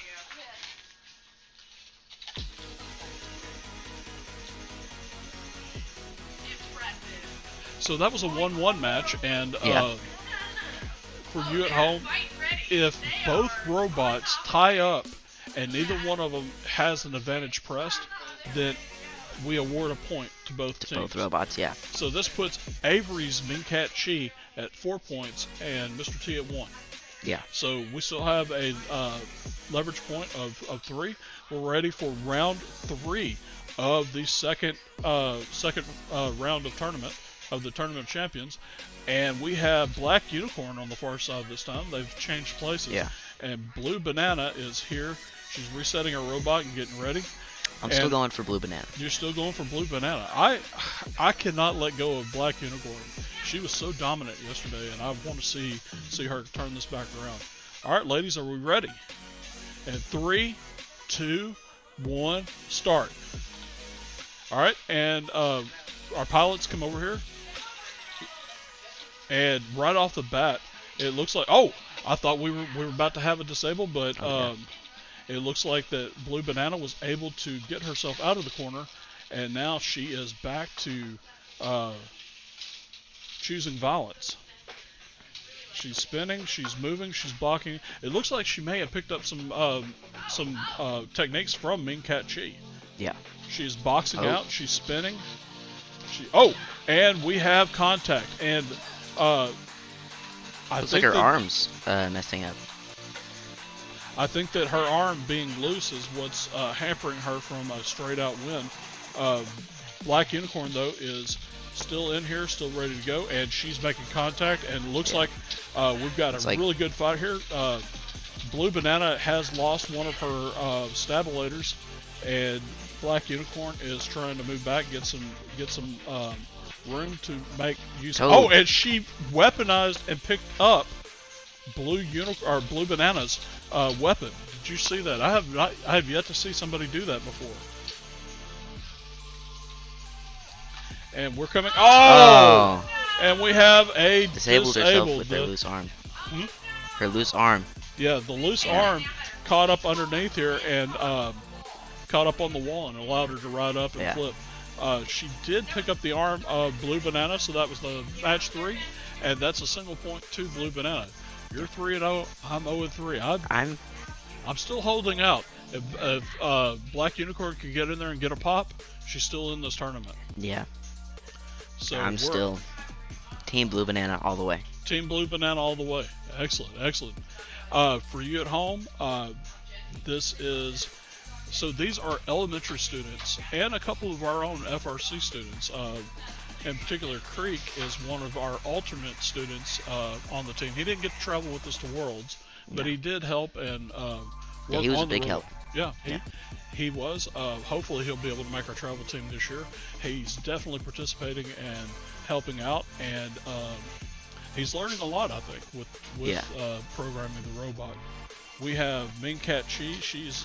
So that was a 1-1 match, and Yeah. for you at home, if both robots tie up and neither one of them has an advantage pressed, then we award a point to both teams. Both robots, yeah. So this puts Avery's Mean Cat Chi at 4 points and Mr. T at 1. Yeah. So we still have a leverage point of 3. We're ready for round 3 of the second round of tournament of the Tournament of Champions, and we have Black Unicorn on the far side this time. They've changed places. Yeah. And Blue Banana is here. She's resetting her robot and getting ready. I'm still And- going for Blue Banana. You're still going for Blue Banana. I cannot let go of Black Unicorn. She was so dominant yesterday, and I want to see her turn this back around. All right, ladies, are we ready? And 3, 2, 1, start. All right, and our pilots come over here. And right off the bat, it looks like, oh, I thought we were about to have a disable, but it looks like that Blue Banana was able to get herself out of the corner, and now she is back to choosing violence. She's spinning, she's moving, she's blocking. It looks like she may have picked up some techniques from Mean Cat Chi. Yeah. She's boxing Oh. out, she's spinning, And we have contact. And I Looks think like her that, arm's messing up. I think that her arm being loose is what's hampering her from a straight out win. Black Unicorn though is still in here, still ready to go, and she's making contact. And it looks like we've got a really good fight here. Blue Banana has lost one of her stabulators, and Black Unicorn is trying to move back, get some room to make use. Oh, and she weaponized and picked up Blue Banana's weapon. Did you see that? I have yet to see somebody do that before. And we're coming. Oh! And we have a disabled herself with her loose arm. Her loose arm. Yeah, the loose arm caught up underneath here and caught up on the wall and allowed her to ride up and flip. She did pick up the arm of Blue Banana, so that was the match 3, and that's a single point to Blue Banana. You're 3-0. I'm 0-3. I'm still holding out. If Black Unicorn can get in there and get a pop, she's still in this tournament. Yeah. So I'm still Team Blue Banana all the way. Team Blue Banana all the way. Excellent, excellent. For you at home, these are elementary students and a couple of our own FRC students. In particular, Creek is one of our alternate students on the team. He didn't get to travel with us to Worlds, but he did help and he was a big help. Yeah, he was. Hopefully he'll be able to make our travel team this year. He's definitely participating and helping out, and he's learning a lot, I think, with programming the robot. We have Ming Cat Chi. She's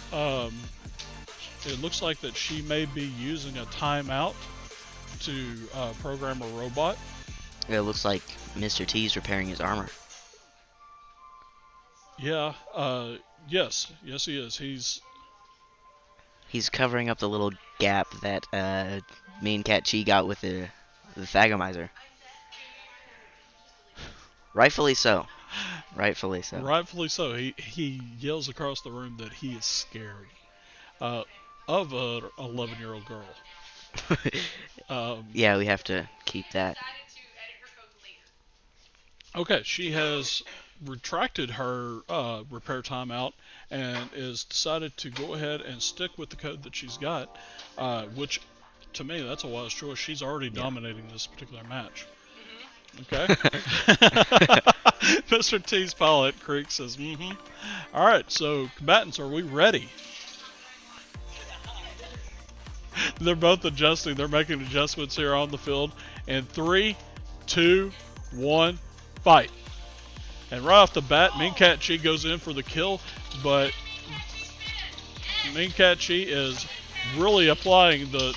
it looks like that she may be using a timeout to program a robot. It looks like Mr. T's repairing his armor. Yeah. Yes, he is. He's covering up the little gap that Mean Cat Chi got with the Thagomizer. Rightfully so. Rightfully so. Rightfully so. He yells across the room that he is scared of an 11-year-old girl. Yeah, we have to keep that. Okay, she has retracted her repair timeout and is decided to go ahead and stick with the code that she's got, which to me that's a wise choice. She's already dominating this particular match. Okay. Mr. T's pilot, Creek, says, Alright, so combatants, are we ready? They're both adjusting. They're making adjustments here on the field. And 3, 2, 1, fight. And right off the bat, Mean Cat Chi goes in for the kill, but Mean Cat Chi is really applying the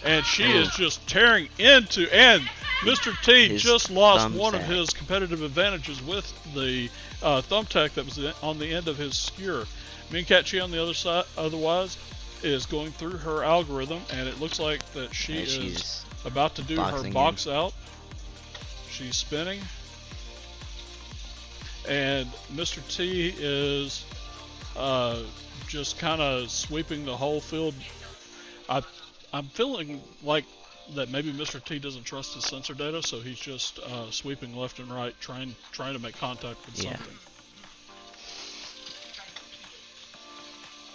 and she is just tearing into, and Mr. T just lost one of his competitive advantages with the thumbtack that was on the end of his skewer. Mean Cat Chi on the other side, otherwise, is going through her algorithm, and it looks like that she is about to do her box out. She's spinning, and Mr. T is just kind of sweeping the whole field. I'm feeling like that maybe Mr. T doesn't trust his sensor data, so he's just sweeping left and right, trying to make contact with something.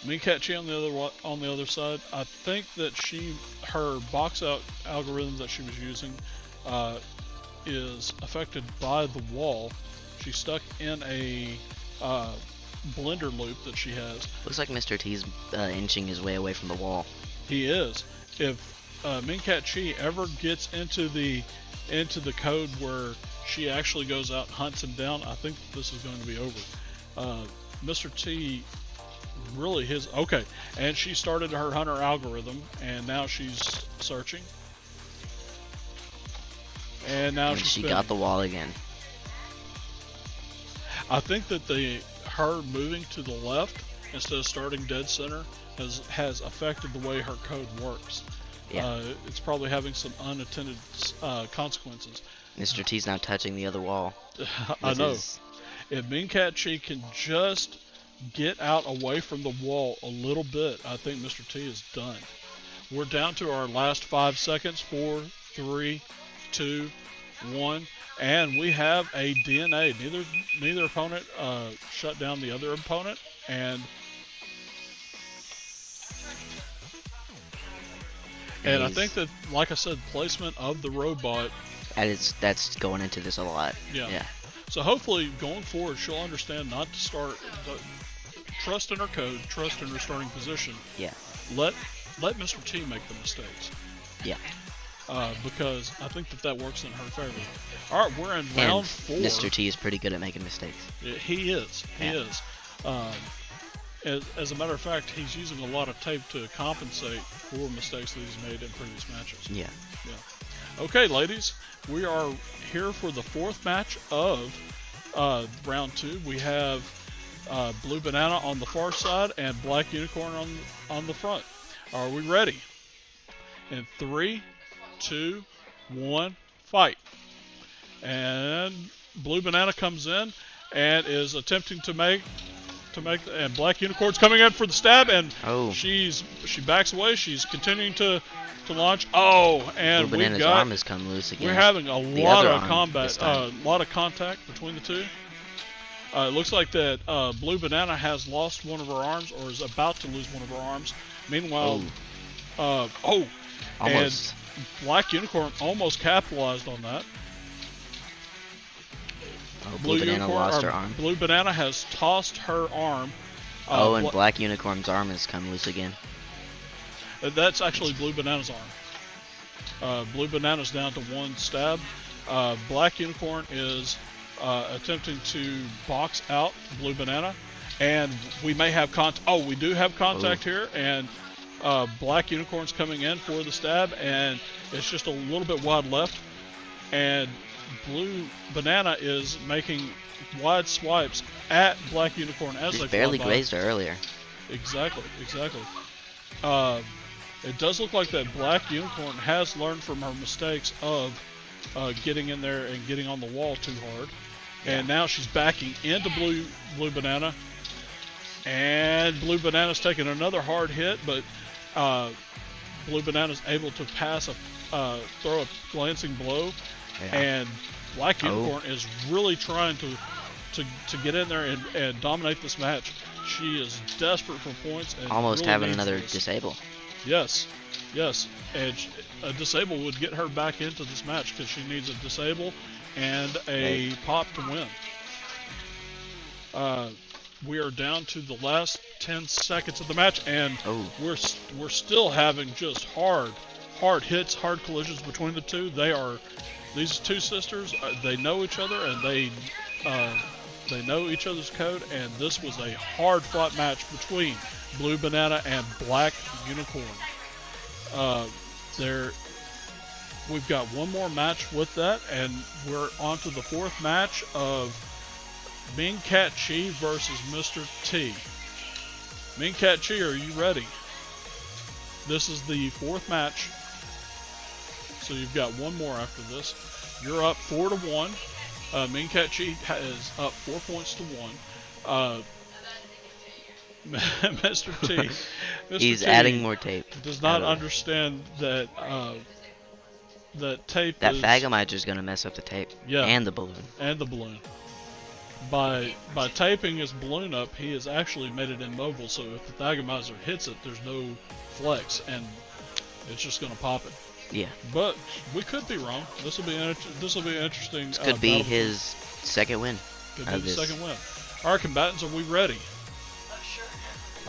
Mean Cat Chi on the other side, I think that her box out algorithm that she was using is affected by the wall. She's stuck in a blender loop that she has. Looks like Mr. T's inching his way away from the wall. He is. If Mean Cat Chi ever gets into the code where she actually goes out and hunts him down, I think this is going to be over. Mr. T really and she started her hunter algorithm, and now she's searching. And now she got the wall again. I think that her moving to the left instead of starting dead center has affected the way her code works. Yeah. It's probably having some unintended consequences. Mr. T's now touching the other wall. I know. If Mean Cat Chi can just get out away from the wall a little bit, I think Mr. T is done. We're down to our last 5 seconds. 4, 3, 2, 1, and we have a DNA. Neither opponent shut down the other opponent, and I think that, like I said, placement of the robot. That's going into this a lot. Yeah. So hopefully, going forward, she'll understand not to start. Trust in her code. Trust in her starting position. Yeah. Let Mr. T make the mistakes. Yeah. Because I think that works in her favor. All right, we're in round 4. Mr. T is pretty good at making mistakes. He is. He is. As a matter of fact, he's using a lot of tape to compensate for mistakes that he's made in previous matches. Yeah. Okay, ladies, we are here for the 4th match of round 2. We have Blue Banana on the far side and Black Unicorn on the front. Are we ready? In 3, 2, 1, fight. And Blue Banana comes in and is attempting to make, and Black Unicorn's coming in for the stab, and she backs away. She's continuing to launch. And Blue Banana's arm has come loose again. We're having a lot of combat, lot of contact between the two. It looks like that Blue Banana has lost one of her arms, or is about to lose one of her arms. Meanwhile, almost. And Black Unicorn almost capitalized on that. Blue Banana lost her arm. Blue Banana has tossed her arm. And Black Unicorn's arm has come loose again. That's actually Blue Banana's arm. Blue Banana's down to 1 stab. Black Unicorn is attempting to box out Blue Banana, and we may have contact. We do have contact here, and Black Unicorn's coming in for the stab, and it's just a little bit wide left, and Blue Banana is making wide swipes at Black Unicorn as they barely grazed her earlier. Exactly. It does look like that Black Unicorn has learned from her mistakes of getting in there and getting on the wall too hard. And now she's backing into Blue Banana. And Blue Banana's taking another hard hit, but Blue Banana's able to throw a glancing blow. Yeah. And Black Unicorn is really trying to get in there and dominate this match. She is desperate for points. And almost really having another disable. Yes. And a disable would get her back into this match because she needs a disable and a pop to win. We are down to the last 10 seconds of the match, and we're still having just hard hits, hard collisions between the two. These two sisters. They know each other, and they know each other's code. And this was a hard-fought match between Blue Banana and Black Unicorn. We've got one more match with that, and we're on to the 4th match of Ming Cat Chi versus Mr. T. Ming Cat Chi, are you ready? This is the 4th match, so you've got one more after this. You're up 4-1. Ming Cat Chi is up 4 points to 1. Mr. T. He's adding more tape. Does not understand that that tape. That Phagomizer is going to mess up the tape. Yeah. And the balloon. By taping his balloon up, he has actually made it immobile. So if the Thagomizer hits it, there's no flex, and it's just going to pop it. Yeah. But we could be wrong. This will be interesting. This could be his second win. Could be the second win. All right, combatants, are we ready? Sure.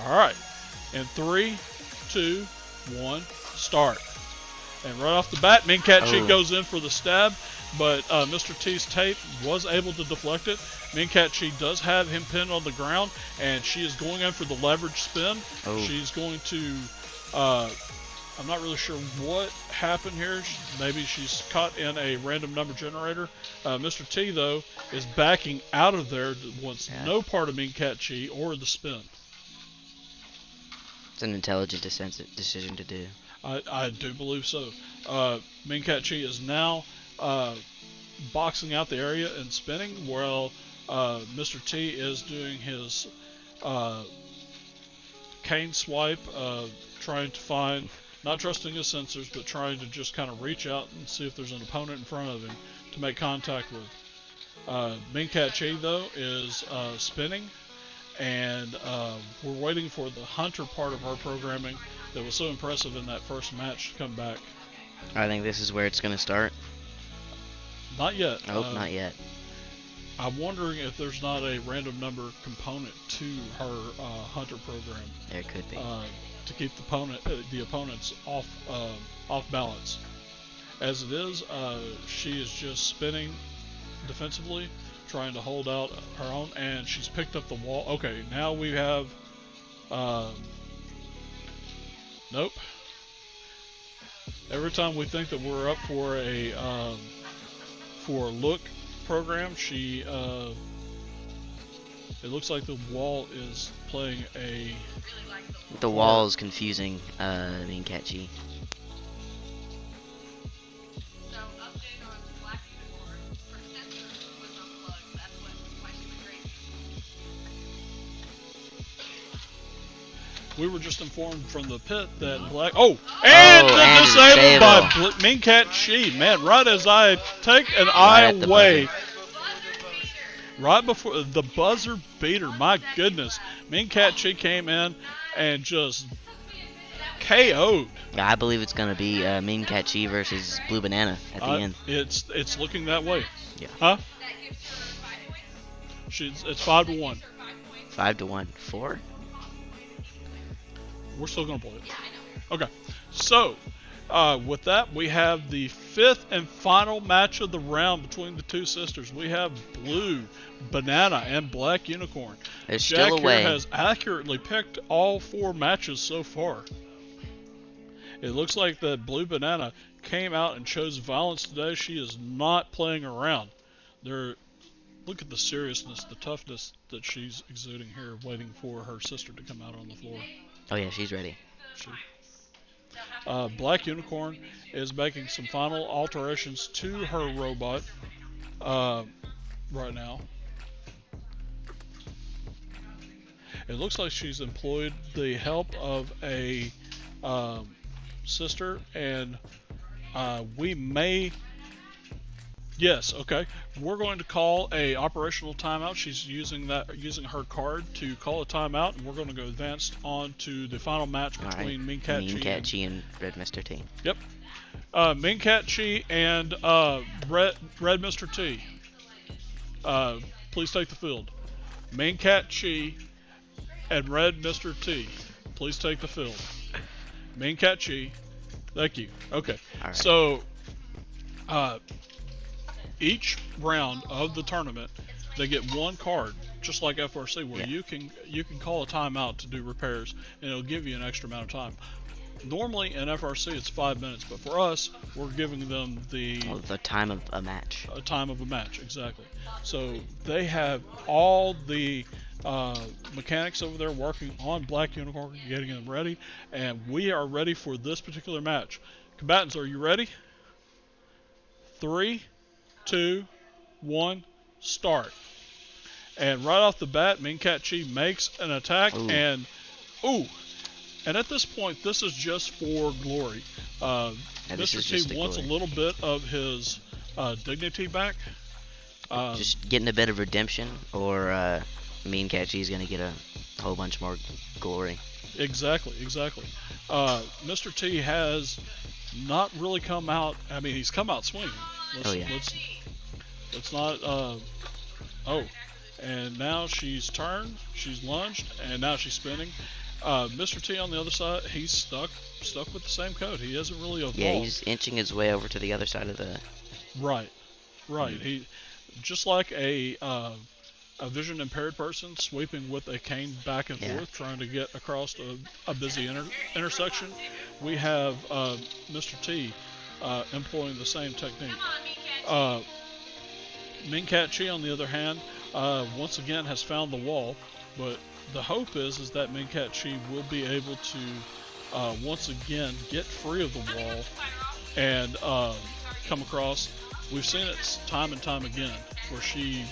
All right. In 3, 2, 1, start. And right off the bat, Ming Cat Chi goes in for the stab, but Mr. T's tape was able to deflect it. Ming Cat Chi does have him pinned on the ground, and she is going in for the leverage spin. She's going to, I'm not really sure what happened here. Maybe she's caught in a random number generator. Mr. T, though, is backing out of there, wants no part of Ming Cat Chi or the spin. It's an intelligent decision to do. I do believe so. Ming Cat Chi is now boxing out the area and spinning, while Mr. T is doing his cane swipe, trying to find not trusting his sensors, but trying to just kind of reach out and see if there's an opponent in front of him to make contact with. Mingcat Chi, though, is spinning, and we're waiting for the Hunter part of our programming that was so impressive in that first match to come back. I think this is where it's going to start. Not yet. Nope, not yet. I'm wondering if there's not a random number component to her Hunter program. There could be. To keep the opponents off balance. As it is, she is just spinning defensively, trying to hold out her own, and she's picked up the wall. Okay, now we have. Nope. Every time we think that we're up for a look program, she it looks like the wall is playing a. The wall is confusing Mingcat Chi. So, update on Black Unicorn. Her sensor was unplugged. That's why she went crazy. We were just informed from the pit that Black. Oh, and disabled by Mingcat Chi. Man, right as I take an eye away. Right before the buzzer beater, my goodness. Mingcat Chi came in and just KO'd. Yeah, I believe it's going to be Mingcat Chi versus Blue Banana at the end. It's looking that way. Yeah. Huh? It's 5-1. 5-1. 4? We're still going to play it. Okay. So, with that, we have the 5th and final match of the round between the two sisters. We have Blue Banana and Black Unicorn. There's Jack still a way. here has accurately picked all 4 matches so far. It looks like that Blue Banana came out and chose violence today. She is not playing around. Look at the seriousness, the toughness that she's exuding here, waiting for her sister to come out on the floor. Oh yeah, she's ready. Black Unicorn is making some final alterations to her robot right now. It looks like she's employed the help of a sister, and we may. Yes, okay. We're going to call a operational timeout. She's using her card to call a timeout, and we're going to go advanced on to the final match between Mingcat Chi and Red Mr. T. Yep. Mingcat Chi and Red Mr. T. Please take the field. Mingcat Chi and Red Mr. T. Please take the field. Mingcat Chi. Thank you. Okay. All right. So, each round of the tournament, they get one card, just like FRC, where you can call a timeout to do repairs, and it'll give you an extra amount of time. Normally in FRC it's 5 minutes, but for us, we're giving them the time of a match. A time of a match, exactly. So they have all the mechanics over there working on Black Unicorn, getting them ready, and we are ready for this particular match. Combatants, are you ready? 3, 2, 1, start. And right off the bat, Mingcat Chi makes an attack, and at this point, this is just for glory. Mr. T wants a little bit of his dignity back. Just getting a bit of redemption, or Mingcat Chi is going to get a whole bunch more glory. Exactly. Mr. T has not really come out. I mean, he's come out swinging. Let's not. And now she's turned, she's lunged, and now she's spinning. Mr. T on the other side, he's stuck with the same code. He hasn't really evolved. Yeah, he's inching his way over to the other side of the. Right. He just like a vision impaired person sweeping with a cane back and forth, trying to get across a busy intersection. We have Mr. T employing the same technique. Mingcat Chi, on the other hand, once again has found the wall, but the hope is that Mingcat Chi will be able to once again get free of the wall and come across. We've seen it time and time again where she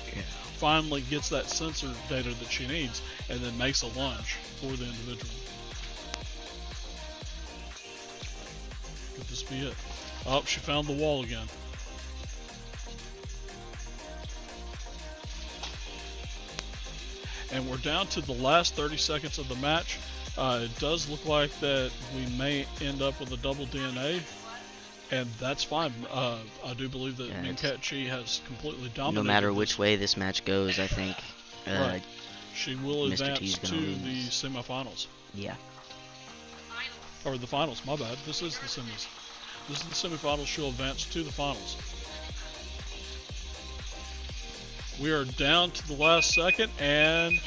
finally gets that sensor data that she needs and then makes a lunge for the individual. Could this be it? Oh, she found the wall again. And we're down to the last 30 seconds of the match. It does look like that we may end up with a double DNA, and that's fine. I do believe that Ming Cat Chi has completely dominated. No matter which way this match goes, I think right. She will Mr. advance T's to gonna the lose. semifinals. Yeah. Or the finals, my bad. This is the semis. This is the semifinals. She'll advance to the finals. We are down to the last second, and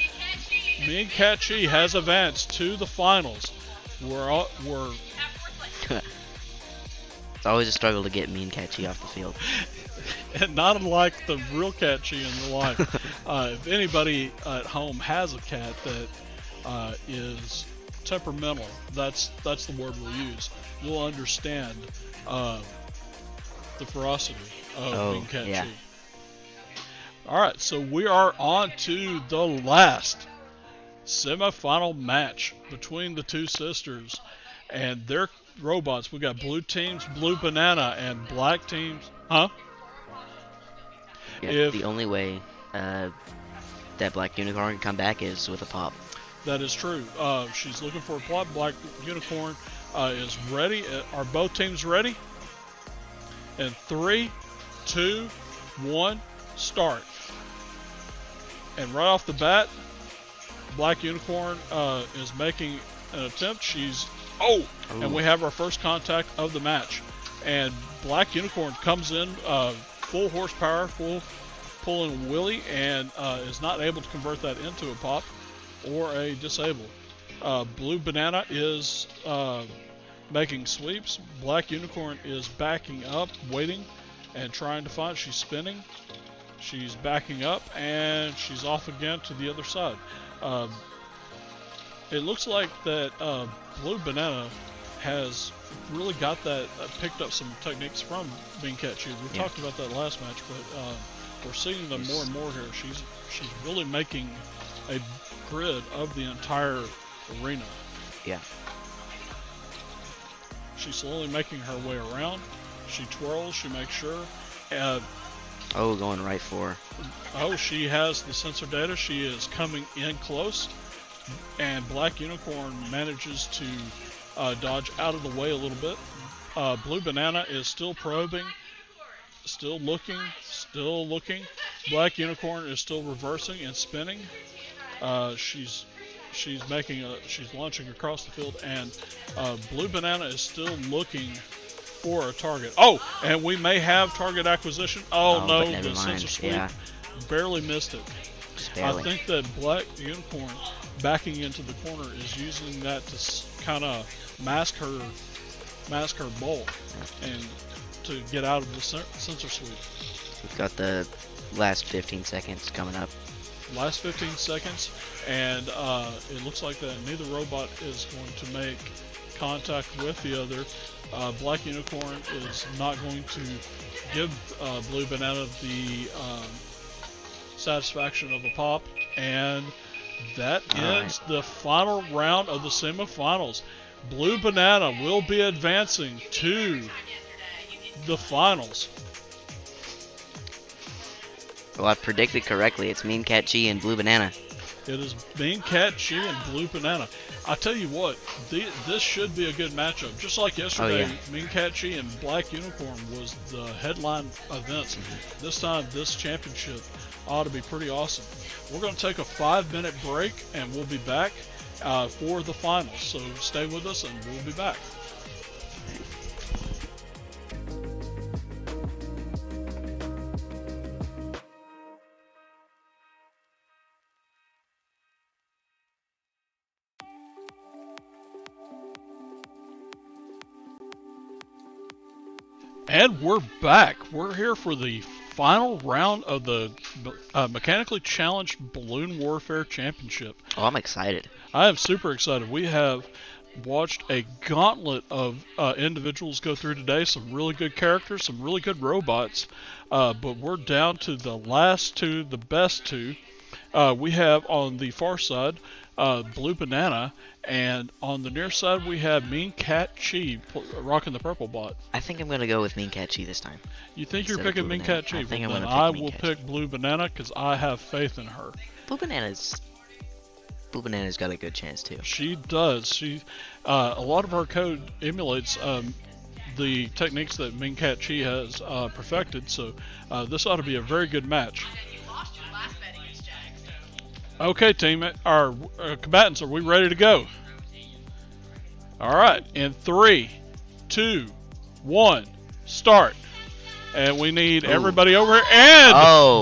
Ming Cat Chi has advanced to the finals. We're It's always a struggle to get Mean Cat Chi off the field. and not unlike the real Cat Chi in real life. If anybody at home has a cat that is temperamental, that's the word we'll use. You'll understand the ferocity of Ming Cat Chi. Alright, so we are on to the last semifinal match between the two sisters and their robots. We got blue teams, Blue Banana, and black teams. Huh? Yeah, the only way that Black Unicorn can come back is with a pop. That is true. She's looking for a plot. Black Unicorn is ready. Are both teams ready? In 3, 2, 1, start. And right off the bat, Black Unicorn is making an attempt. And we have our first contact of the match. And Black Unicorn comes in full horsepower, full pulling wheelie, and is not able to convert that into a pop or a disable. Blue Banana is making sweeps. Black Unicorn is backing up, waiting, and trying to find. She's spinning. She's backing up, and she's off again to the other side. It looks like that Blue Banana has really got that, picked up some techniques from Ming Cat Chi. We talked about that last match, but we're seeing them more and more here. She's really making a grid of the entire arena. Yeah. She's slowly making her way around. She twirls. She makes sure. Going right for her. Oh, she has the sensor data. She is coming in close. And Black Unicorn manages to dodge out of the way a little bit. Blue Banana is still probing, still looking. Black Unicorn is still reversing and spinning. She's launching across the field, and Blue Banana is still looking for a target. Oh, and we may have target acquisition. Oh no, the sensor sweep barely missed it. I think that Black Unicorn backing into the corner is using that to kind of mask her bulk and to get out of the sensor sweep. We've got the last 15 seconds coming up. Last 15 seconds, and it looks like that neither robot is going to make contact with the other. Black Unicorn is not going to give Blue Banana the satisfaction of a pop, and that ends the final round of the semifinals. Blue Banana will be advancing to the finals. Well, I predicted correctly. It's Mean Cat Chi and Blue Banana. It is Mean Cat Chi and Blue Banana. I tell you what, this should be a good matchup. Just like yesterday, Mean Cat Chi and Black Unicorn was the headline events. This time, this championship ought to be pretty awesome. We're going to take a 5-minute break, and we'll be back for the finals. So stay with us, and we'll be back. And we're back. We're here for the final round of the Mechanically Challenged Balloon Warfare Championship. Oh, I'm excited. I am super excited. We have watched a gauntlet of individuals go through today. Some really good characters, some really good robots. But we're down to the last two, the best two. We have on the far side Blue Banana, and on the near side we have Mean Cat Chi rocking the purple bot. I think I'm gonna go with Mean Cat Chi this time. You think you're Instead of picking Blue Mean Banana. Cat Chi? I think I'm Well, gonna then I pick Mean will Cat pick Blue Banana because I have faith in her. Blue Banana's got a good chance too. She does. She a lot of her code emulates the techniques that Mean Cat Chi has perfected. So this ought to be a very good match. And you lost your last bet against Jags, so. Okay, team, our combatants, are we ready to go? All right, in 3, 2, 1, start. And we need everybody over here. And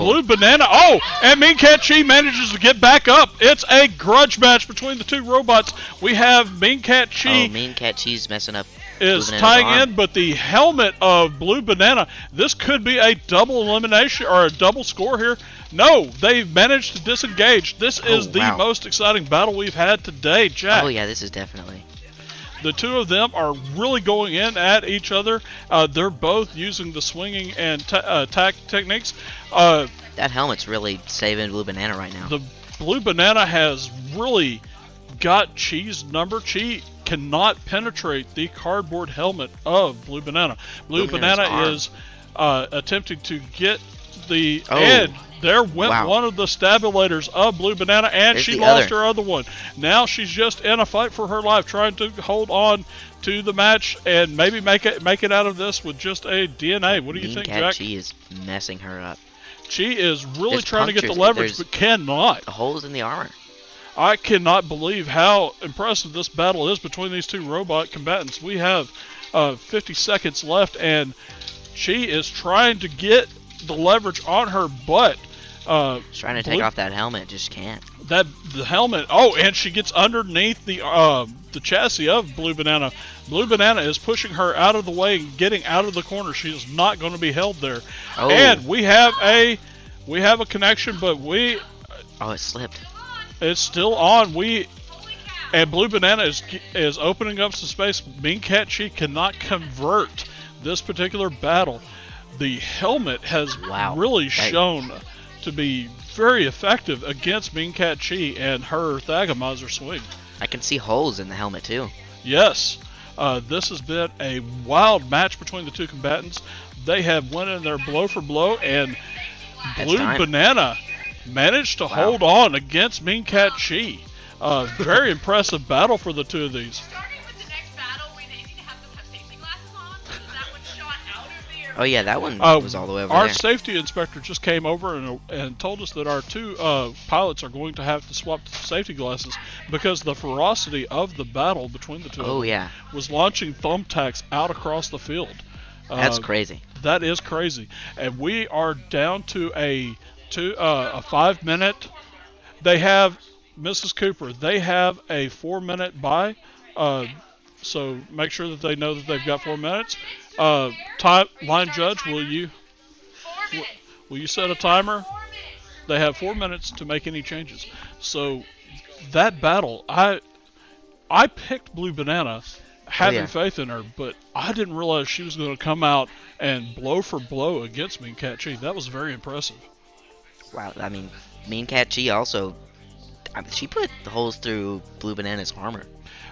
Blue Banana. Oh, and Mean Cat Chi manages to get back up. It's a grudge match between the two robots. We have Mean Cat Chi. Oh, Mean Cat Chi's messing up. Is Blue Banana's tying arm. in, but the helmet of Blue Banana, this could be a double elimination or a double score here. No, they've managed to disengage. This is the wow. most exciting battle we've had today, Jack. Oh yeah, this is definitely. The two of them are really going in at each other. They're both using the swinging and attack techniques. That helmet's really saving Blue Banana right now. The Blue Banana has really got Chi's number. Chi cannot penetrate the cardboard helmet of Blue Banana. Blue Banana's Banana arm. is attempting to get the Oh. and there went Wow. one of the stabulators of Blue Banana, and There's she the lost other. her other one. Now she's just in a fight for her life, trying to hold on to the match and maybe make it out of this with just a DNA. What do you Mean think, Cat Jack? Chi is messing her up. Chi is really There's trying to get the punctures. leverage, There's- but cannot. Holes in the armor. I cannot believe how impressive this battle is between these two robot combatants. We have 50 seconds left, and Chi is trying to get the leverage on her butt. She's trying to take off that helmet, just can't. The helmet. Oh, and she gets underneath the chassis of Blue Banana. Blue Banana is pushing her out of the way and getting out of the corner. She is not going to be held there. Oh. And we have a connection, but Oh, it slipped. it's still on. And Blue Banana is opening up some space. Mean Cat Chi cannot convert this particular battle. The helmet has really shown to be very effective against Mean Cat Chi and her Thagomizer swing. I can see holes in the helmet too. Yes, this has been a wild match between the two combatants. They have went in there blow for blow, and Blue Banana managed to hold on against Mean Cat Chi. Very impressive battle for the two of these. Starting with the next battle, we need to have them have safety glasses on, because that one shot out of the Oh yeah, that one was all the way over Our there. safety inspector just came over and told us that our two pilots are going to have to swap safety glasses because the ferocity of the battle between the two of them was launching thumbtacks out across the field. That's crazy. That is crazy. And we are down to a 5-minute. They have, Mrs. Cooper, they have a 4-minute buy. So make sure that they know that they've got 4 minutes. Line judge, will you set a timer? They have 4 minutes to make any changes. So that battle, I picked Blue Banana, having faith in her, but I didn't realize she was going to come out and blow for blow against Mean Cat Chi. That was very impressive. Wow, I mean, Mean Cat Chi also, she put holes through Blue Banana's armor,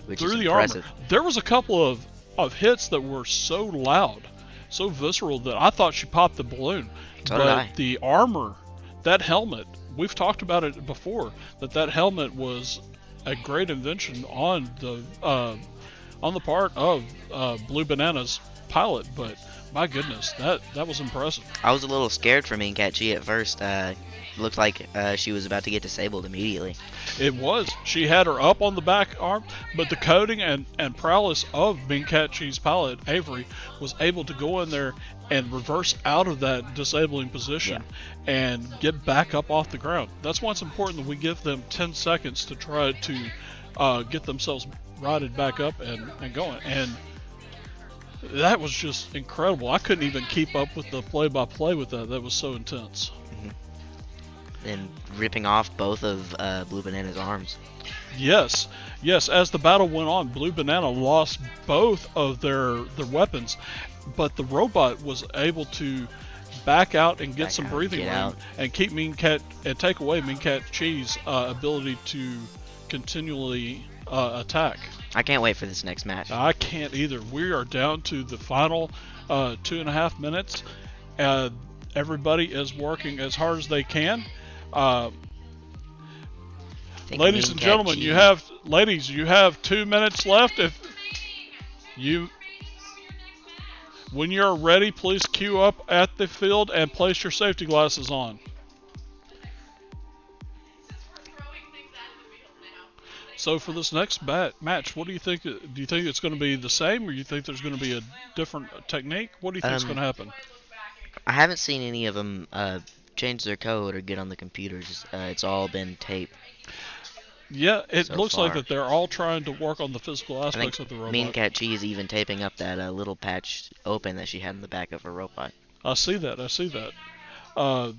which is impressive. Armor. There was a couple of hits that were so loud, so visceral that I thought she popped the balloon. So did I. The armor, that helmet, we've talked about it before, that helmet was a great invention on the part of Blue Banana's pilot, but my goodness, that was impressive. I was a little scared for Mean Cat Chi at first. Looked like she was about to get disabled immediately. It was. She had her up on the back arm, but the coding and prowess of Mean Cat Chi's pilot, Avery, was able to go in there and reverse out of that disabling position and get back up off the ground. That's why it's important that we give them 10 seconds to try to get themselves righted back up and going. And that was just incredible. I couldn't even keep up with the play-by-play with that. That was so intense. And ripping off both of Blue Banana's arms. Yes. As the battle went on, Blue Banana lost both of their weapons, but the robot was able to back out and get some breathing room and keep Mean Cat and take away Mean Cat Chi's ability to continually attack. I can't wait for this next match. I can't either. We are down to the final 2.5 minutes. Everybody is working as hard as they can. Ladies and gentlemen, you have 2 minutes left. When you're ready, please queue up at the field and place your safety glasses on. So for this next match, what do you think? Do you think it's going to be the same, or do you think there's going to be a different technique? What do you think is going to happen? I haven't seen any of them change their code or get on the computers. It's all been tape. Yeah, it so looks far. like that they're all trying to work on the physical aspects of the robot. Mean Cat Chi is even taping up that little patch open that she had in the back of her robot. I see that. The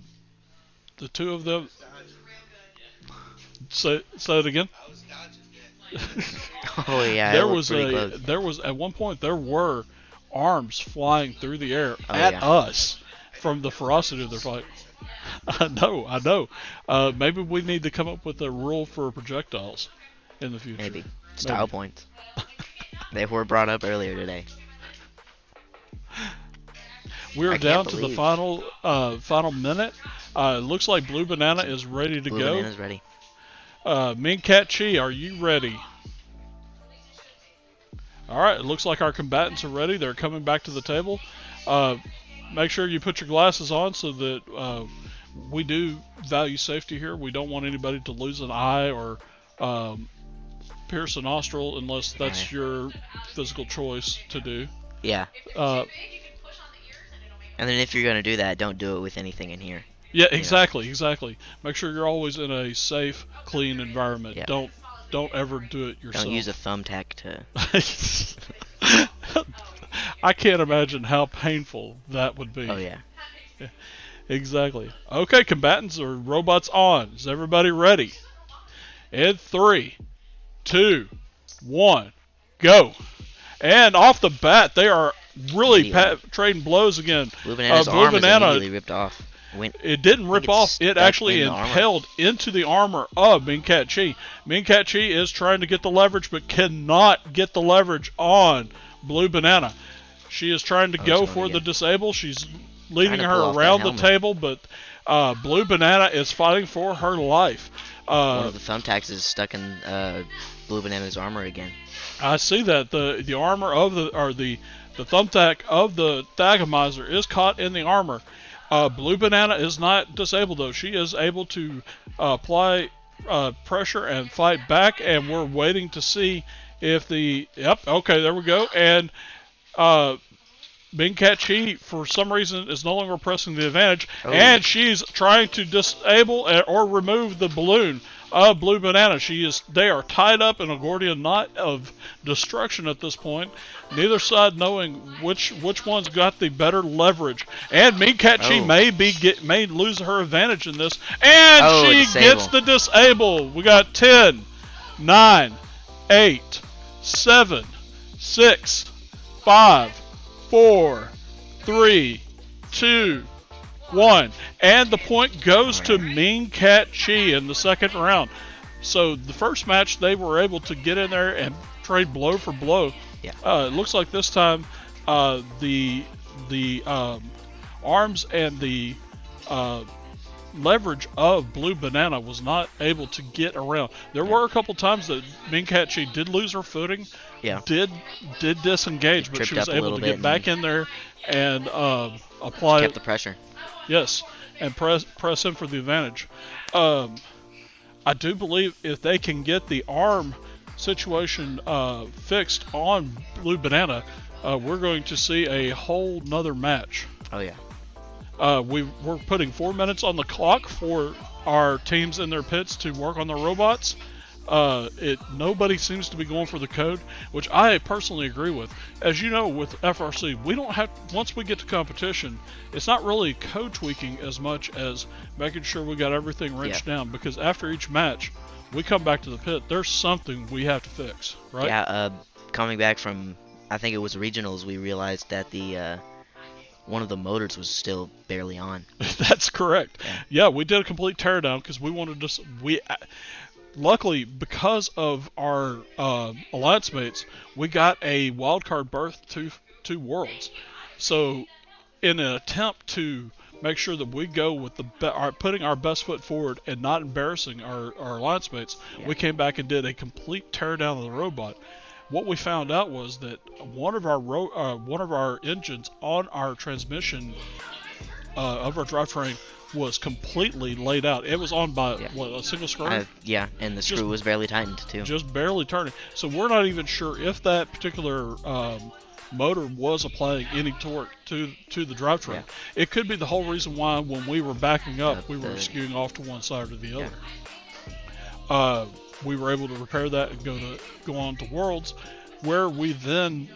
two of them. Say it again. Oh yeah, there was at one point there were arms flying through the air at us from the ferocity of their fight. I know. Maybe we need to come up with a rule for projectiles in the future. Maybe. Style points. They were brought up earlier today. We're down to the final minute. It looks like Blue Banana is ready to go. Blue Banana's ready. Mean Cat Chi, are you ready? Alright, it looks like our combatants are ready. They're coming back to the table. Make sure you put your glasses on so that we do value safety here. We don't want anybody to lose an eye or pierce a nostril unless that's your physical choice to do. Yeah. And then if you're going to do that, don't do it with anything in here. Yeah, exactly. Make sure you're always in a safe, clean environment. Yeah. Don't ever do it yourself. Don't use a thumbtack to... I can't imagine how painful that would be. Oh, yeah. Exactly. Okay, combatants or robots on. Is everybody ready? In 3, 2, 1, go. And off the bat, they are really trading blows again. Blue Banana's arm is immediately ripped off. It didn't rip off. It actually impaled into the armor of Mean Cat Chi. Mean Cat Chi is trying to get the leverage, but cannot get the leverage on Blue Banana. She is trying to go for the disable. She's leading her around the table, but Blue Banana is fighting for her life. One of the thumbtacks is stuck in Blue Banana's armor again. I see that the armor of the thumbtack of the Thagomizer is caught in the armor. Blue Banana is not disabled though. She is able to apply pressure and fight back, and we're waiting to see if okay, there we go. And Mean Cat Chi, for some reason, is no longer pressing the advantage, and she's trying to disable or remove the balloon of Blue Banana. They are tied up in a Gordian knot of destruction at this point. Neither side knowing which one's got the better leverage. And Mean Cat Chi may lose her advantage in this, and she gets the disable. We got 10, 9, 8, 7, 6, 5, 4, 3, 2, 1. And the point goes to Mean Cat Chi in the second round. So the first match, they were able to get in there and trade blow for blow. Yeah. It looks like this time the arms and the leverage of Blue Banana was not able to get around. There were a couple times that Mean Cat Chi did lose her footing. Yeah. Did disengage, but she was able to get back in there and apply. Kept the pressure. Yes, and press in for the advantage. I do believe if they can get the arm situation fixed on Blue Banana, we're going to see a whole nother match. Oh yeah. We're putting 4 minutes on the clock for our teams in their pits to work on their robots. Nobody seems to be going for the code, which I personally agree with. As you know, with FRC, we don't have, once we get to competition, it's not really code tweaking as much as making sure we got everything wrenched down, because after each match, we come back to the pit, there's something we have to fix, right? Yeah, coming back from, I think it was regionals, we realized that the one of the motors was still barely on. That's correct. Yeah, we did a complete teardown because we wanted to. luckily, because of our alliance mates, we got a wildcard berth to Worlds. So, in an attempt to make sure that we go with putting our best foot forward and not embarrassing our alliance mates, we came back and did a complete teardown of the robot. What we found out was that one of our engines on our transmission of our drivetrain was completely laid out. It was on by a single screw. And the screw was barely tightened too. Just barely turning. So we're not even sure if that particular motor was applying any torque to the drivetrain. It could be the whole reason why when we were backing up, we were skewing off to one side or the other. We were able to repair that and go on to Worlds, where we then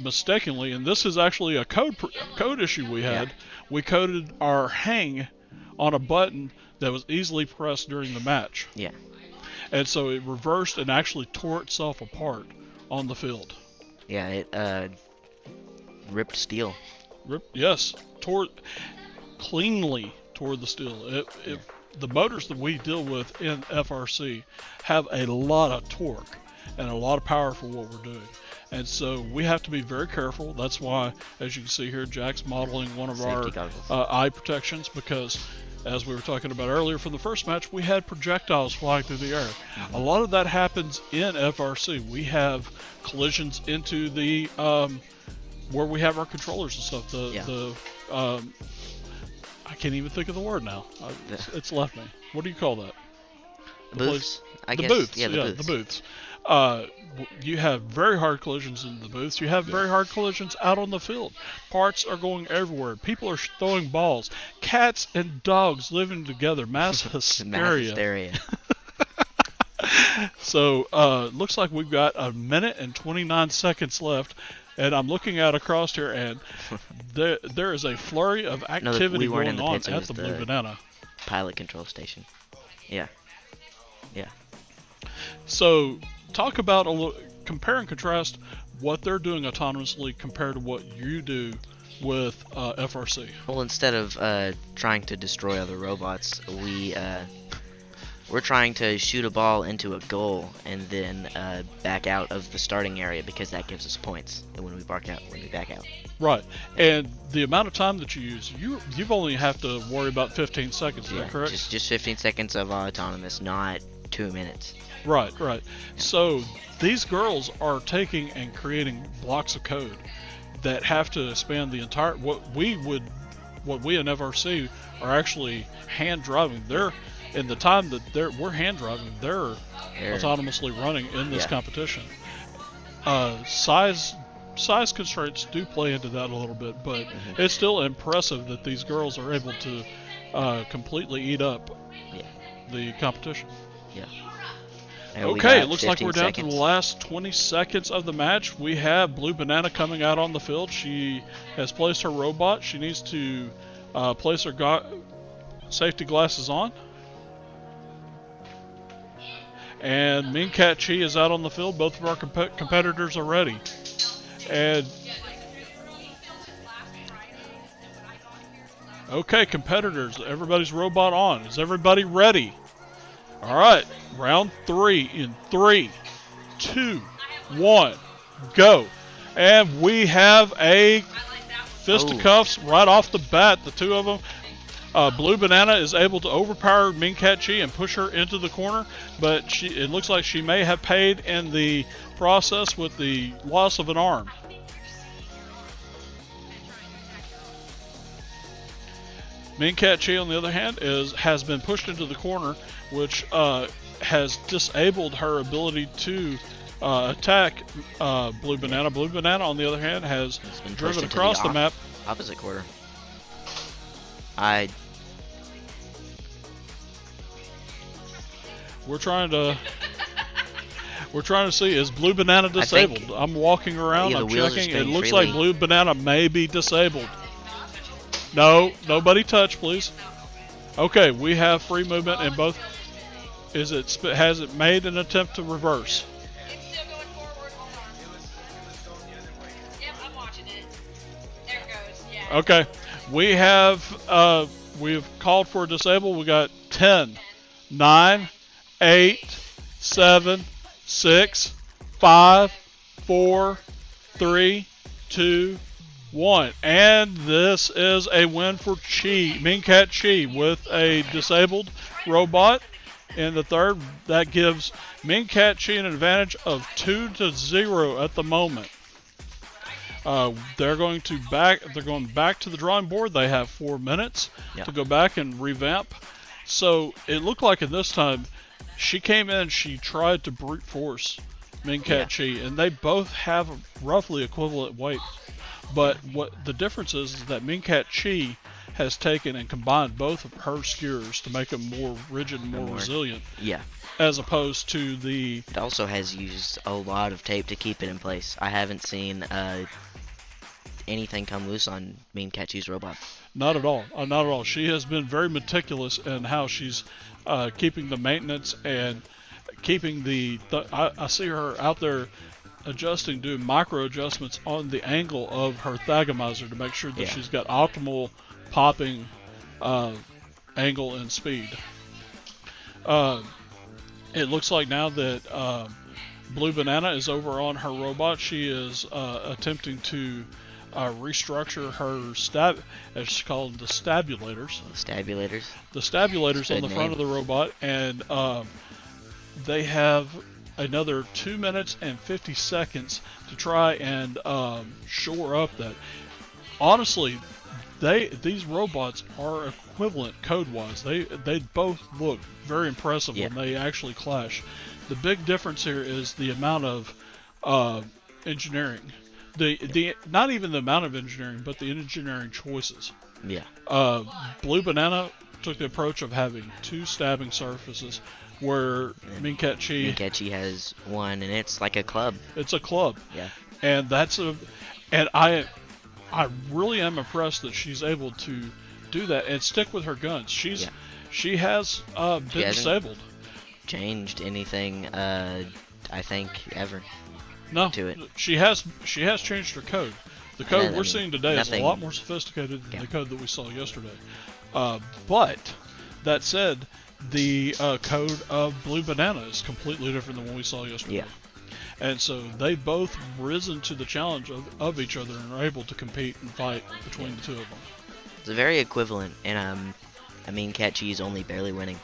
mistakenly, and this is actually a code issue we had. We coded our hang on a button that was easily pressed during the match. Yeah. And so it reversed and actually tore itself apart on the field. Yeah, it ripped steel. Cleanly tore the steel. The motors that we deal with in FRC have a lot of torque and a lot of power for what we're doing. And so we have to be very careful. That's why, as you can see here, Jack's modeling one of our eye protections, because as we were talking about earlier from the first match, we had projectiles flying through the air. A lot of that happens in FRC. We have collisions into the where we have our controllers and stuff. I can't even think of the word now. It's left me. What do you call that? Booths? The booths. You have very hard collisions in the booths. You have very hard collisions out on the field. Parts are going everywhere. People are throwing balls. Cats and dogs living together. Mass hysteria. So, looks like we've got 1 minute and 29 seconds left. And I'm looking out across here, and there is a flurry of activity going on at the Blue Banana. Pilot control station. Yeah. So, talk about compare and contrast what they're doing autonomously compared to what you do with FRC. Well, instead of trying to destroy other robots, we're trying to shoot a ball into a goal and then back out of the starting area, because that gives us points when we back out. Right, and the amount of time that you use, you've only have to worry about 15 seconds. Is that correct? Just 15 seconds of autonomous, not 2 minutes. Right. Yeah. So these girls are taking and creating blocks of code that have to span the entire. What we in FRC are actually hand driving. They're in the time that we're hand driving, they're autonomously running in this competition. Size constraints do play into that a little bit, but it's still impressive that these girls are able to completely eat up the competition. Yeah. Okay, it looks like we're down to the last 20 seconds of the match. We have Blue Banana coming out on the field. She has placed her robot. She needs to place her safety glasses on. And Mean Cat Chi is out on the field. Both of our competitors are ready. And okay, competitors, everybody's robot on. Is everybody ready? All right, round 3 in 3, 2, 1, go. And we have a fisticuffs right off the bat, the two of them. Blue Banana is able to overpower Mean Cat Chi and push her into the corner, but it looks like she may have paid in the process with the loss of an arm. Mean Cat Chi, on the other hand, has been pushed into the corner, which has disabled her ability to attack Blue Banana. Blue Banana, on the other hand, has driven across the map. Opposite quarter. We're trying to see, is Blue Banana disabled? I'm walking around, I'm checking. It looks like Blue Banana may be disabled. No, nobody touch, please. Okay, we have free movement in both. Has it made an attempt to reverse? It's still going forward. Hold on. Yep, I'm watching it. There it goes. Yeah. Okay, we've called for disable. We got 10, 9, 8, 7, 6, 5, 4, 3, 2, 1. And this is a win for Chi, Ming-Cat Chi, with a disabled robot in the third. That gives Ming-Cat Chi an advantage of 2-0 at the moment. They're going back to the drawing board. They have 4 minutes to go back and revamp. So it looked like at this time she came in, she tried to brute force Ming-Cat Chi, and they both have roughly equivalent weight. But what the difference is that Ming-Cat Chi has taken and combined both of her skewers to make them more rigid and more resilient. Yeah. As opposed to the... It also has used a lot of tape to keep it in place. I haven't seen anything come loose on Ming-Cat Chi's robot. Not at all. Not at all. She has been very meticulous in how she's keeping the maintenance and keeping the... I see her out there adjusting, doing micro adjustments on the angle of her Thagomizer to make sure that she's got optimal popping angle and speed. It looks like now that Blue Banana is over on her robot. She is attempting to restructure her as she calls them, the stabulators. The stabulators on the front of the robot, and they have another 2 minutes and 50 seconds to try and shore up that. Honestly, these robots are equivalent code-wise. They both look very impressive when they actually clash. The big difference here is the amount of engineering. The not even the amount of engineering, but the engineering choices. Yeah. Blue Banana took the approach of having 2 stabbing surfaces, where Ming-Cat Chi has 1, and it's like a club. It's a club. Yeah. And I really am impressed that she's able to do that and stick with her guns. She has been disabled. Changed anything, I think, ever. No, to it. She has changed her code. The code we're seeing today is a lot more sophisticated than the code that we saw yesterday. But that said, the code of Blue Banana is completely different than what we saw yesterday. Yeah. And so they both risen to the challenge of each other and are able to compete and fight between the two of them. It's very equivalent, and Cat Chi is only barely winning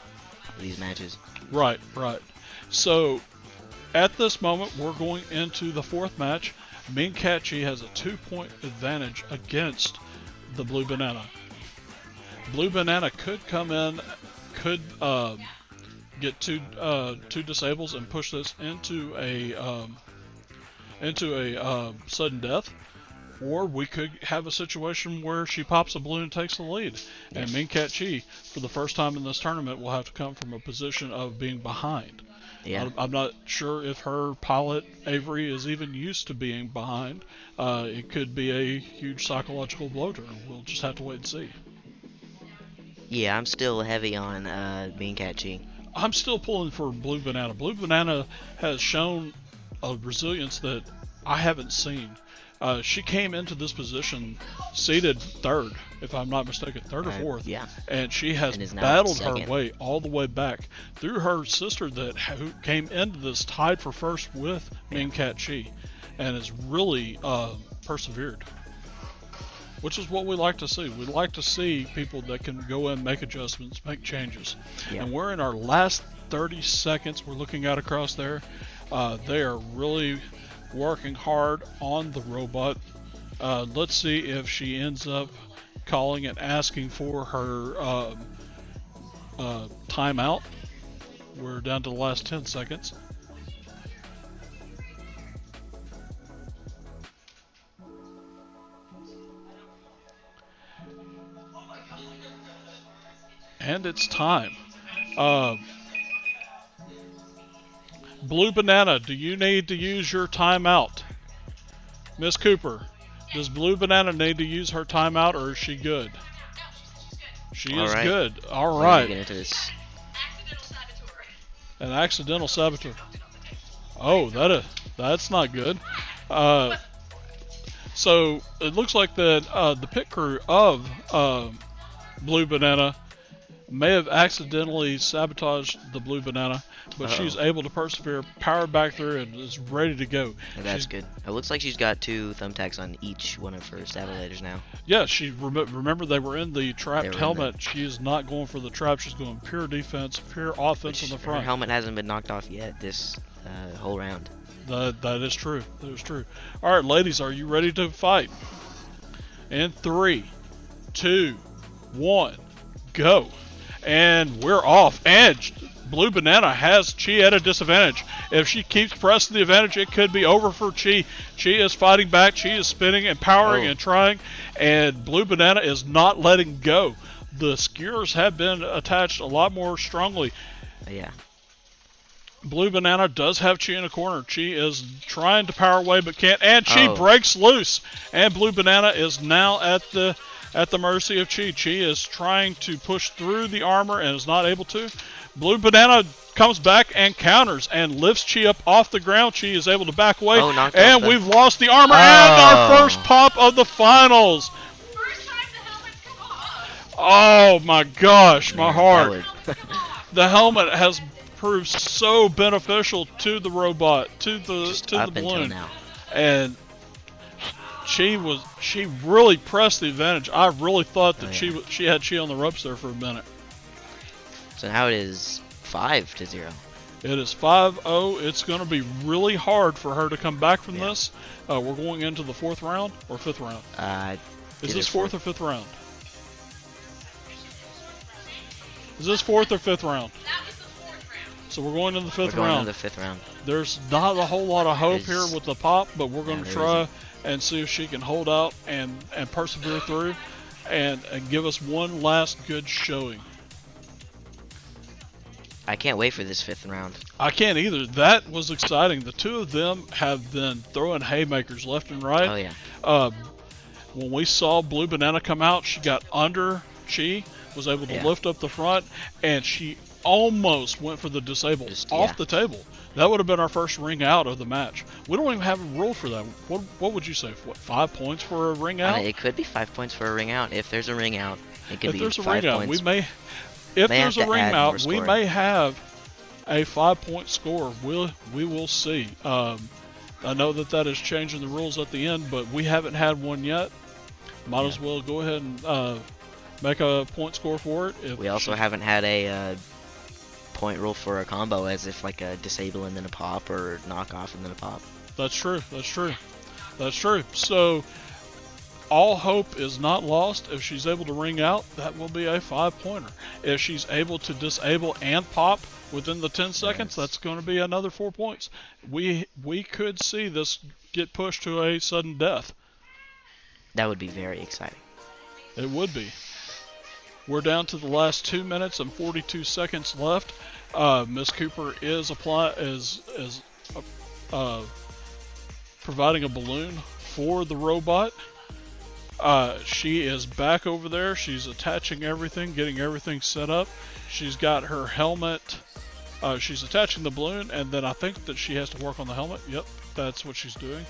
these matches. Right. So at this moment, we're going into the 4th match. Ming-Cat Chi has a 2-point advantage against the Blue Banana. Blue Banana could come in, could get two disables and push this into a sudden death, or we could have a situation where she pops a balloon and takes the lead. And Ming-Cat Chi, for the first time in this tournament, will have to come from a position of being behind. Yeah. I'm not sure if her pilot, Avery, is even used to being behind. It could be a huge psychological blow to her. We'll just have to wait and see. Yeah, I'm still heavy on Ming-Cat Chi. I'm still pulling for Blue Banana. Blue Banana has shown a resilience that I haven't seen. She came into this position seated 3rd, if I'm not mistaken, 3rd or 4th. Yeah. And she has battled her way all the way back through her sister who came into this tied for 1st with Ming-Cat Chi, and has really persevered. Which is what we like to see. We like to see people that can go in, make adjustments, make changes. Yeah. And we're in our last 30 seconds. We're looking at across there. They are really working hard on the robot. Let's see if she ends up calling and asking for her timeout. We're down to the last 10 seconds. And it's time. Blue Banana, do you need to use your timeout? Miss Cooper, does Blue Banana need to use her timeout, or is she good? She is good. All right. Get into this. An accidental saboteur. Oh, that's not good. So it looks like that the pit crew of Blue Banana may have accidentally sabotaged the blue banana, but she's able to persevere, power back through, and is ready to go. And that's good. It looks like she's got 2 thumbtacks on each one of her Sabolators now. Yeah, she remember they were in the trapped helmet. She is not going for the trap. She's going pure defense, pure offense on the front. Her helmet hasn't been knocked off yet this whole round. That is true. That is true. All right, ladies, are you ready to fight? In 3, 2, 1, go. And we're off. And Blue Banana has Chi at a disadvantage. If she keeps pressing the advantage, it could be over for Chi. Chi is fighting back. Chi is spinning and powering and trying. And Blue Banana is not letting go. The skewers have been attached a lot more strongly. Yeah. Blue Banana does have Chi in a corner. Chi is trying to power away but can't. And Chi breaks loose. And Blue Banana is now at the mercy of Chi. Chi is trying to push through the armor and is not able to. Blue Banana comes back and counters and lifts Chi up off the ground. Chi is able to back away. And we've lost the armor and our first pop of the finals. First time the helmet's come off. Oh my gosh, my heart. The helmet has proved so beneficial to the robot, to the balloon. Now. And she really pressed the advantage. I really thought that she had Chi on the ropes there for a minute. So now it is 5-0. It is 5-0. It's going to be really hard for her to come back from this. We're going into the 4th round or 5th round. Is this 4th or 5th round? Is this 4th or 5th round? That was the 4th round. So we're going into the 5th We're going round. into the 5th round. There's not a whole lot of hope here with the pop, but we're going to try and see if she can hold out and persevere through and give us one last good showing. I can't wait for this 5th round. I can't either. That was exciting. The two of them have been throwing haymakers left and right. Oh, yeah. When we saw Blue Banana come out, she got under Chi, was able to lift up the front, and she almost went for the disable off the table. That would have been our first ring out of the match. We don't even have a rule for that. What would you say? What, 5 points for a ring out? It could be 5 points for a ring out. If there's a ring out, it could be 5 points. If there's a ring out, we may. If there's a ring out, we may have a 5-point score. We will see. I know that is changing the rules at the end, but we haven't had one yet. Might as well go ahead and make a point score for it. We also haven't had a point rule for a combo, as if like a disable and then a pop, or knock off and then a pop. That's true. That's true. That's true. So all hope is not lost. If she's able to ring out, that will be a 5-pointer. If she's able to disable and pop within the 10 seconds, that's going to be another 4 points. We could see this get pushed to a sudden death. That would be very exciting. It would be. We're down to the last 2 minutes and 42 seconds left. Miss Cooper is providing a balloon for the robot. She is back over there. She's attaching everything, getting everything set up. She's got her helmet. She's attaching the balloon, and then I think that she has to work on the helmet. Yep, that's what she's doing.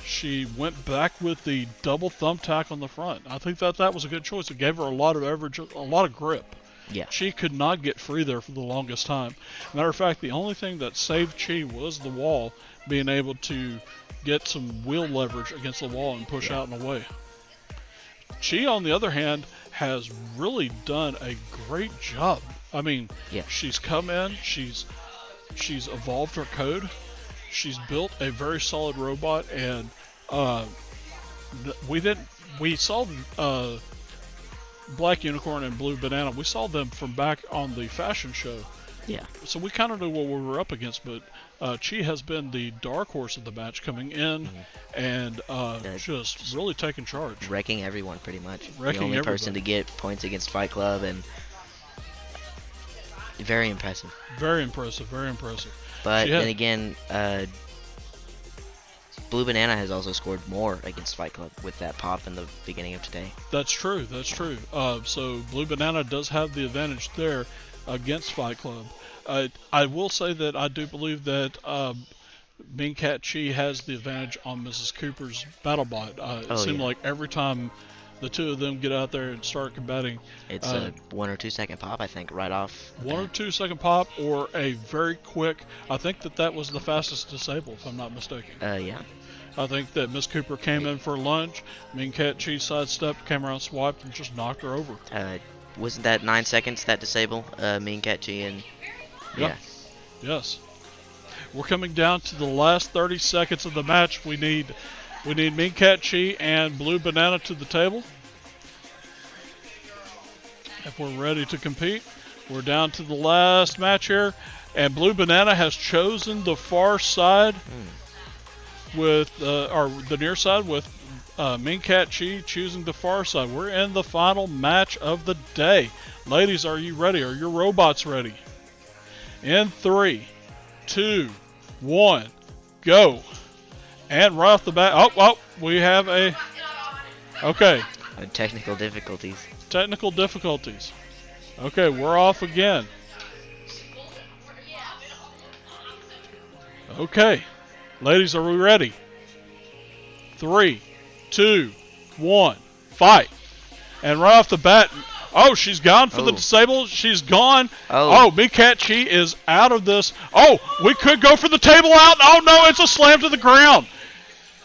She went back with the double thumbtack on the front. I think that was a good choice. It gave her a lot of leverage, a lot of grip. Yeah. She could not get free there for the longest time. Matter of fact, the only thing that saved Chi was the wall, being able to get some wheel leverage against the wall and push out and away. Chi, on the other hand, has really done a great job. I mean, she's come in, she's evolved her code, she's built a very solid robot, and we saw Black Unicorn and Blue Banana. We saw them from back on the fashion show. Yeah. So we kind of knew what we were up against, but Chi has been the dark horse of the match, coming in and just really taking charge. Wrecking everyone, pretty much. Wrecking the only everybody. person to get points against Fight Club, and very impressive. Very impressive, very impressive. But then again, Blue Banana has also scored more against Fight Club with that pop in the beginning of today. That's true, that's true. So Blue Banana does have the advantage there against Fight Club. I will say that I do believe that Mean Cat Chi has the advantage on Mrs. Cooper's BattleBot. It seemed like every time the two of them get out there and start combating. It's a 1 or 2 second pop, I think, right off. 1 or 2 second pop or a very quick. I think that was the fastest disable, if I'm not mistaken. Yeah. I think that Miss Cooper came in for a lunge. Mean Cat Chi sidestepped, came around, swiped, and just knocked her over. Wasn't that 9 seconds that disable? Mean Cat Chi and Yep. Yes. We're coming down to the last 30 seconds of the match. We need Mean Cat Chi and Blue Banana to the table. If we're ready to compete, we're down to the last match here, and Blue Banana has chosen the far side with, or the near side with Mean Cat Chi choosing the far side. We're in the final match of the day. Ladies, are you ready? Are your robots ready? In 3, 2, 1, go. And right off the bat, we have okay. Technical difficulties. Technical difficulties. Okay, we're off again. Okay. Ladies, are we ready? 3, 2, 1, fight. And right off the bat, she's gone for the disable. She's gone. Mean Cat Chi is out of this. We could go for the table out. Oh no, it's a slam to the ground.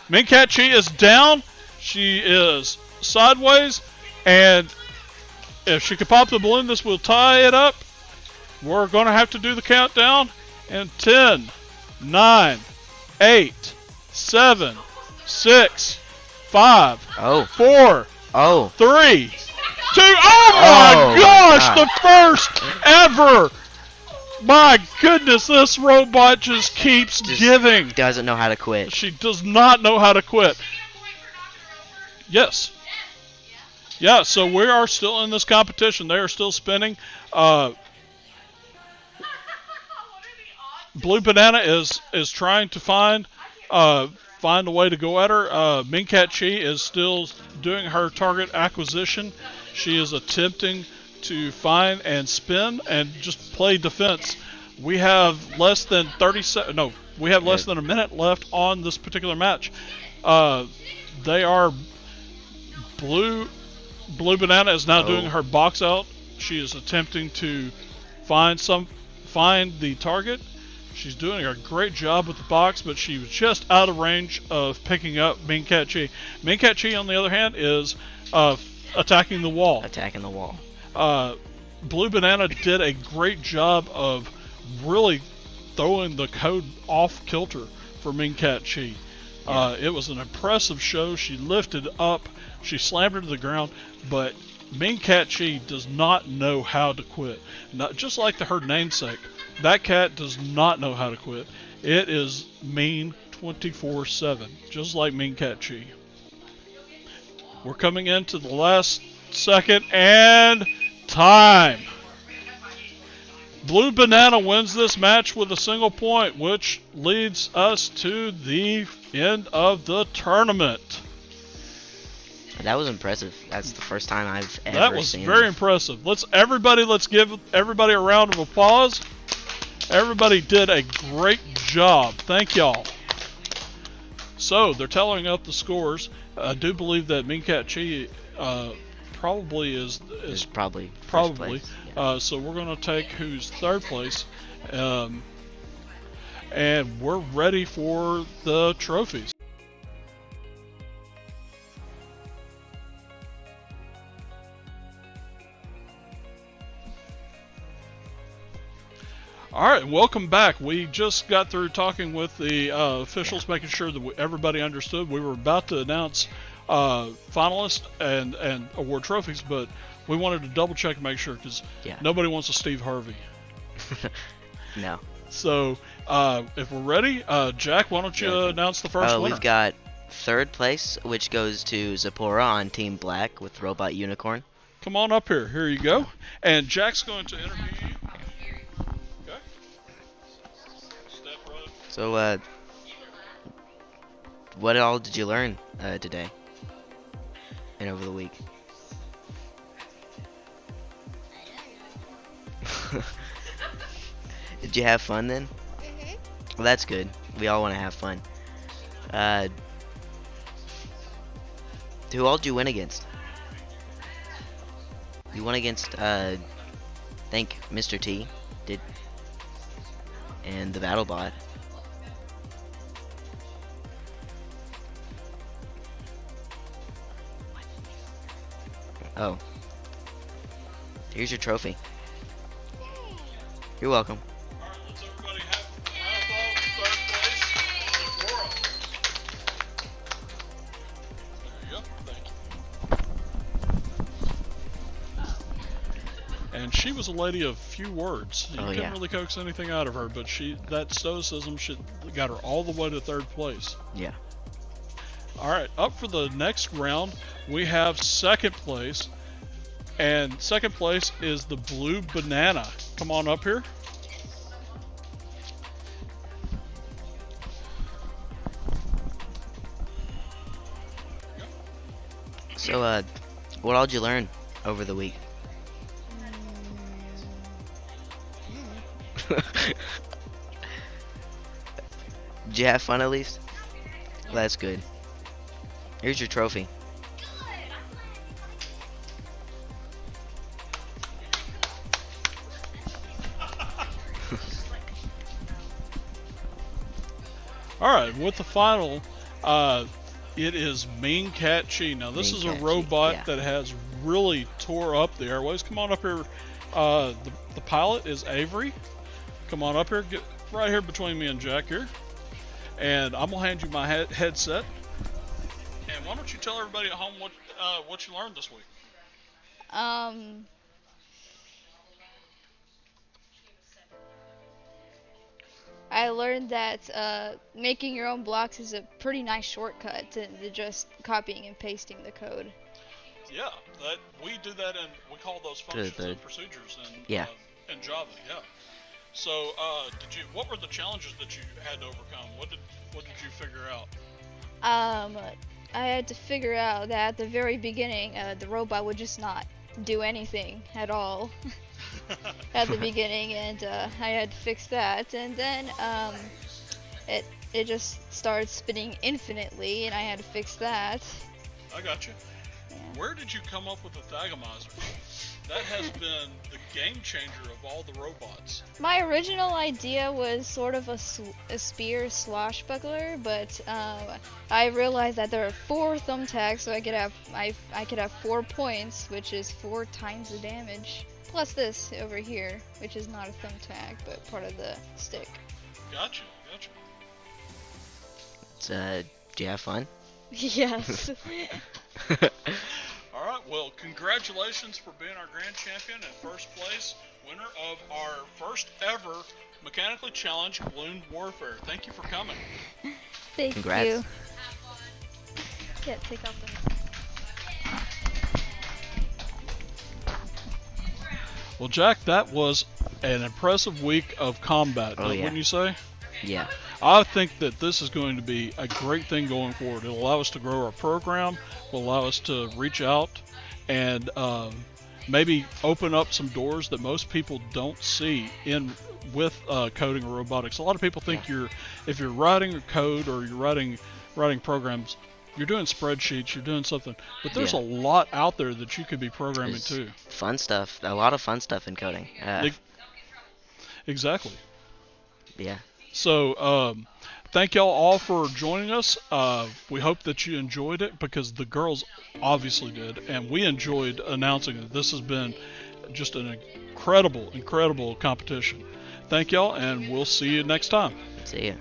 Mean Cat Chi is down. She is sideways. And if she could pop the balloon, this will tie it up. We're going to have to do the countdown. And 10, 9, 8, 7, 6, 5, 4, 3, 2. Oh my gosh, the first ever. My goodness, this robot just keeps giving. Doesn't know how to quit. She does not know how to quit. Yes. Yeah, so we are still in this competition. They are still spinning. Blue Banana is trying to find a way to go at her. Mean Cat Chi is still doing her target acquisition. She is attempting to find and spin and just play defense. We have less than 30 seconds. No, we have less than a minute left on this particular match. They are Blue Banana is now doing her box out. She is attempting to find the target. She's doing a great job with the box, but she was just out of range of picking up Mean Cat Chi. Mean Cat Chi, on the other hand, is attacking the wall. Blue Banana did a great job of really throwing the code off kilter for Mean Cat Chi. It was an impressive show. She lifted up, she slammed her to the ground, but Mean Cat Chi does not know how to quit. Just like her namesake, that cat does not know how to quit. It is mean 24/7, just like Mean Cat Chi. We're coming into the last second and time. Blue Banana wins this match with a single point, which leads us to the end of the tournament. That was impressive. That's the first time I've ever seen that was very impressive. Let's give everybody a round of applause. Everybody did a great job. Thank y'all. So they're tallying up the scores. I do believe that Mean Cat Chi probably is probably first place. So we're going to take who's third place, and we're ready for the trophies. All right, welcome back. We just got through talking with the officials, making sure that everybody understood. We were about to announce finalists and award trophies, but we wanted to double check and make sure because nobody wants a Steve Harvey. No. So if we're ready, Jack, why don't you announce the first winner? We've got third place, which goes to Zipporah on Team Black with Robot Unicorn. Come on up here. Here you go. And Jack's going to interview you. Okay. Step right. So, what all did you learn today and over the week? Did you have fun then? Well, that's good. We all want to have fun. Who all did you win against? he won against I think Mr. T did, and the BattleBot. Oh, here's your trophy. You're welcome. All right, let's everybody have third place on Aurora. There you go. Thank you. And she was a lady of few words. You couldn't really coax anything out of her, but that stoicism got her all the way to third place. Yeah. All right, up for the next round, we have second place. And second place is the Blue Banana. Come on up here. So, what all did you learn over the week? Did you have fun at least? Well, that's good. Here's your trophy. Alright, with the final, it is Mean Cat Chi. Now, this is a robot that has really tore up the airways. Come on up here. The pilot is Avery. Come on up here. Get right here between me and Jack here. And I'm going to hand you my headset. And why don't you tell everybody at home what you learned this week? I learned that making your own blocks is a pretty nice shortcut to just copying and pasting the code. Yeah, we do that, and we call those functions and procedures in Java. Yeah. So, what were the challenges that you had to overcome? What did you figure out? I had to figure out that at the very beginning, the robot would just not do anything at all. At the beginning, and I had to fix that, and then it just started spinning infinitely, and I had to fix that. I got you. Yeah. Where did you come up with the Thagomizer? That has been the game changer of all the robots. My original idea was sort of a spear swashbuckler, but I realized that there are 4 thumbtacks, so I could have 4 points, which is 4 times the damage. Plus this over here, which is not a thumbtack, but part of the stick. Gotcha. Did you have fun? Yes. Alright, well, congratulations for being our grand champion and first place winner of our first ever Mechanically Challenged Balloon Warfare. Thank you for coming. Congrats. You. Yeah, take off the... Well, Jack, that was an impressive week of combat, wouldn't you say? Yeah. I think that this is going to be a great thing going forward. It'll allow us to grow our program, will allow us to reach out and maybe open up some doors that most people don't see with coding or robotics. A lot of people think if you're writing a code or you're writing programs, you're doing spreadsheets, you're doing something, but there's a lot out there that you could be programming too. Fun stuff, a lot of fun stuff in coding. Exactly. Yeah. So, thank y'all all for joining us. We hope that you enjoyed it, because the girls obviously did, and we enjoyed announcing that this has been just an incredible competition. Thank y'all, and we'll see you next time. See ya.